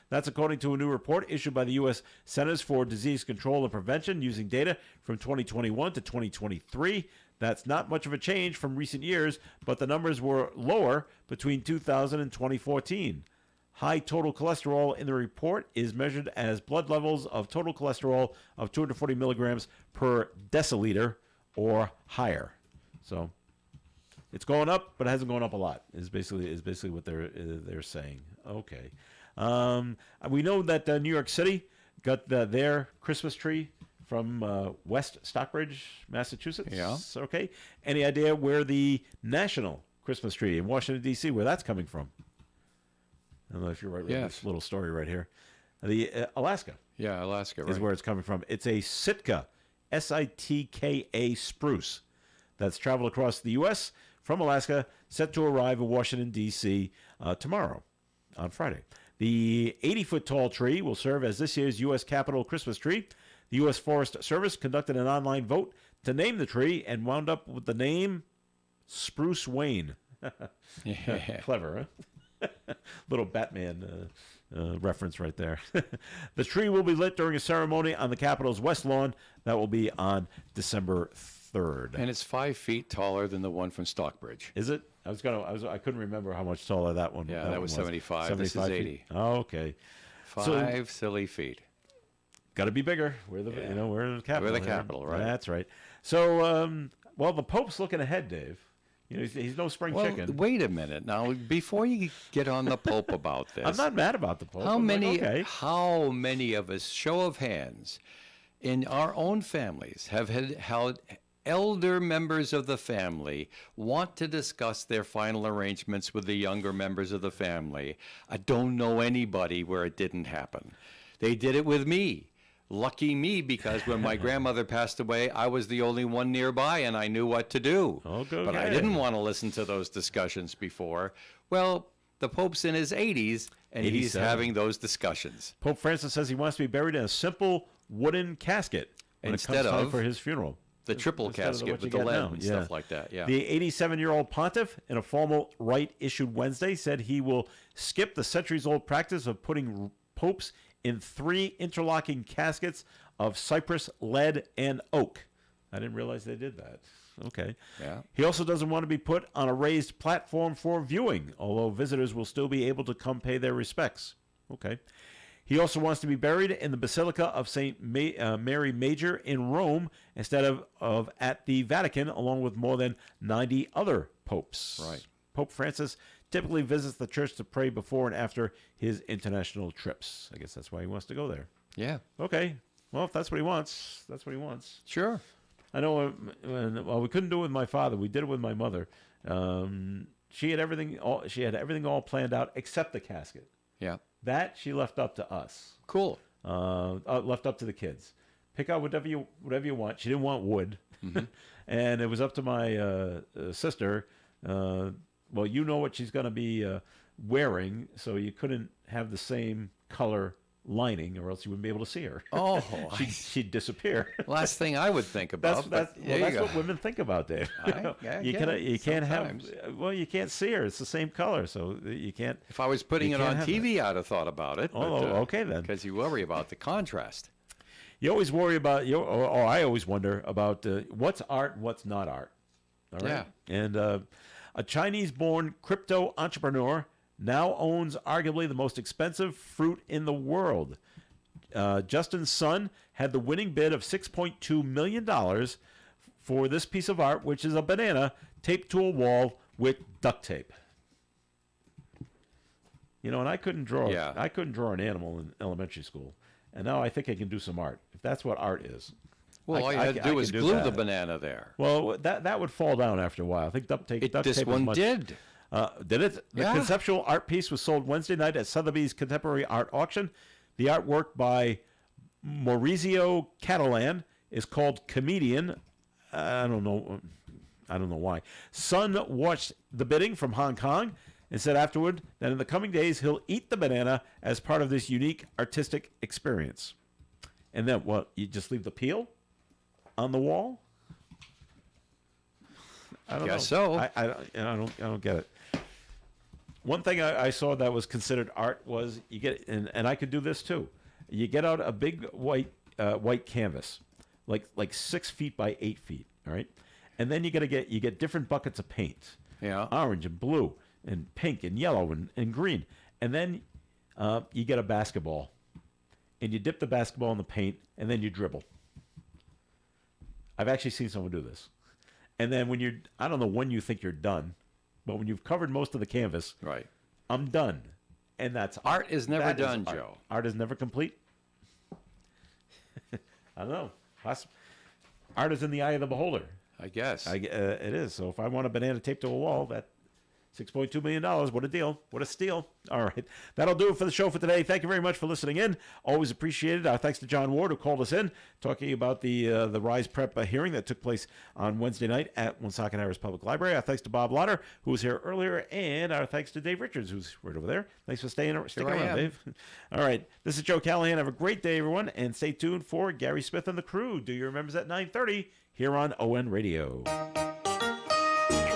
That's according to a new report issued by the U.S. Centers for Disease Control and Prevention using data from 2021 to 2023. That's not much of a change from recent years, but the numbers were lower between 2000 and 2014. High total cholesterol in the report is measured as blood levels of total cholesterol of 240 milligrams per deciliter or higher. So it's going up, but it hasn't gone up a lot. Is basically what they're saying. Okay. We know that New York City got their Christmas tree from West Stockbridge, Massachusetts. Yeah. Okay. Any idea where the national Christmas tree in Washington, D.C., where that's coming from? I don't know if you're right with this little story right here. The Alaska. Yeah, Alaska, right. Is where it's coming from. It's a Sitka, Sitka spruce that's traveled across the U.S. from Alaska, set to arrive in Washington, D.C. Tomorrow, on Friday. The 80-foot tall tree will serve as this year's U.S. Capitol Christmas tree. The U.S. Forest Service conducted an online vote to name the tree and wound up with the name Spruce Wayne. Yeah. Clever, huh? Little Batman reference right there. The tree will be lit during a ceremony on the Capitol's West Lawn. That will be on December 3rd. And it's 5 feet taller than the one from Stockbridge. Is it? I couldn't remember how much taller that one. Yeah, that that was 75. This is 75 feet? 80. Oh, okay. 5 silly feet. Got to be bigger. We're the we're the capital. We're the capital, right? That's right. So, the Pope's looking ahead, Dave. You know, he's no spring chicken. Wait a minute now. Before you get on the Pope about this, I'm not mad about the Pope. How I'm many? Like, okay. How many of us, show of hands, in our own families have had elder members of the family want to discuss their final arrangements with the younger members of the family? I don't know anybody where it didn't happen. They did it with me. Lucky me, because when my grandmother passed away, I was the only one nearby and I knew what to do. Okay. But I didn't want to listen to those discussions before. Well, the Pope's in his 80s and he's 87. having those discussions. Pope Francis says he wants to be buried in a simple wooden casket when Instead it comes time of for his funeral. The triple Instead of casket what you with the get lamp now. and Yeah. stuff like that. Yeah. The 87-year-old pontiff, in a formal rite issued Wednesday, said he will skip the centuries-old practice of putting popes in 3 interlocking caskets of cypress, lead, and oak. I didn't realize they did that. Okay. Yeah. He also doesn't want to be put on a raised platform for viewing, although visitors will still be able to come pay their respects. Okay. He also wants to be buried in the Basilica of St. Mary Major in Rome instead of at the Vatican, along with more than 90 other popes. Right. Pope Francis typically visits the church to pray before and after his international trips. I guess that's why he wants to go there. Yeah. Okay. Well, if that's what he wants, that's what he wants. Sure. I know. We couldn't do it with my father. We did it with my mother. She had everything. She had everything all planned out except the casket. Yeah. That she left up to us. Cool. Left up to the kids. Pick out whatever you want. She didn't want wood, and it was up to my sister. Well, you know what she's going to be wearing, so you couldn't have the same color lining, or else you wouldn't be able to see her. Oh, she'd disappear. Last thing I would think about. That's what women think about, Dave. You can't have. Well, you can't see her. It's the same color, so you can't. If I was putting it on TV, I'd have thought about it. Oh, okay then. Because you worry about the contrast. You always worry about or I always wonder about what's art and what's not art. All right. Yeah. And a Chinese-born crypto entrepreneur now owns arguably the most expensive fruit in the world. Justin Sun had the winning bid of $6.2 million for this piece of art, which is a banana taped to a wall with duct tape. You know, and I couldn't draw. Yeah. I couldn't draw an animal in elementary school, and now I think I can do some art. If that's what art is. Well, all you had to do was can glue that. the banana there. Well, that would fall down after a while. I think duct tape. Duct This tape is one much, did. Did it? The Yeah. conceptual art piece was sold Wednesday night at Sotheby's Contemporary Art Auction. The artwork by Maurizio Catalan is called Comedian. I don't know why. Sun watched the bidding from Hong Kong and said afterward that in the coming days he'll eat the banana as part of this unique artistic experience. And then what? You just leave the peel on the wall? I don't Guess know. so. I don't get it. One thing I saw that was considered art was you get, and I could do this too. You get out a big white canvas, like 6 feet by 8 feet, all right, and then you get different buckets of paint, orange and blue and pink and yellow and green, and then you get a basketball, and you dip the basketball in the paint, and then you dribble. I've actually seen someone do this, and then I don't know when you think you're done. But when you've covered most of the canvas, Right. I'm done. And that's Art is never that done, art. Joe. Art is never complete. I don't know. Art is in the eye of the beholder. I guess. It is. So if I want a banana taped to a wall, that $6.2 million. What a deal. What a steal. All right. That'll do it for the show for today. Thank you very much for listening in. Always appreciated. Our thanks to John Ward, who called us in, talking about the Rise Prep hearing that took place on Wednesday night at Woonsocket Irish Public Library. Our thanks to Bob Lauder, who was here earlier, and our thanks to Dave Richards, who's right over there. Thanks for sticking around, Dave. All right. This is Joe Callahan. Have a great day, everyone, and stay tuned for Gary Smith and the crew. Do your remembers at 9:30 here on ON Radio.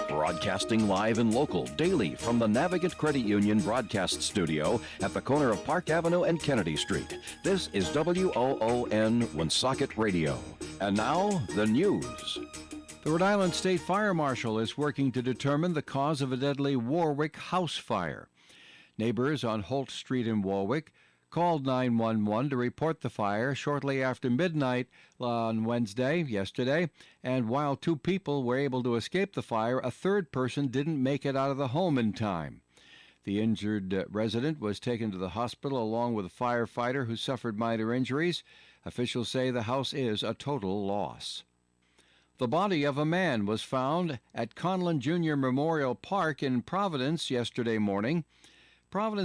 Broadcasting live and local daily from the Navigant Credit Union broadcast studio at the corner of Park Avenue and Kennedy Street. This is WOON Woonsocket Radio. And now, the news. The Rhode Island State Fire Marshal is working to determine the cause of a deadly Warwick house fire. Neighbors on Holt Street in Warwick called 911 to report the fire shortly after midnight on yesterday, and while 2 people were able to escape the fire, a third person didn't make it out of the home in time. The injured resident was taken to the hospital along with a firefighter who suffered minor injuries. Officials say the house is a total loss. The body of a man was found at Conlon Junior Memorial Park in Providence yesterday morning. Providence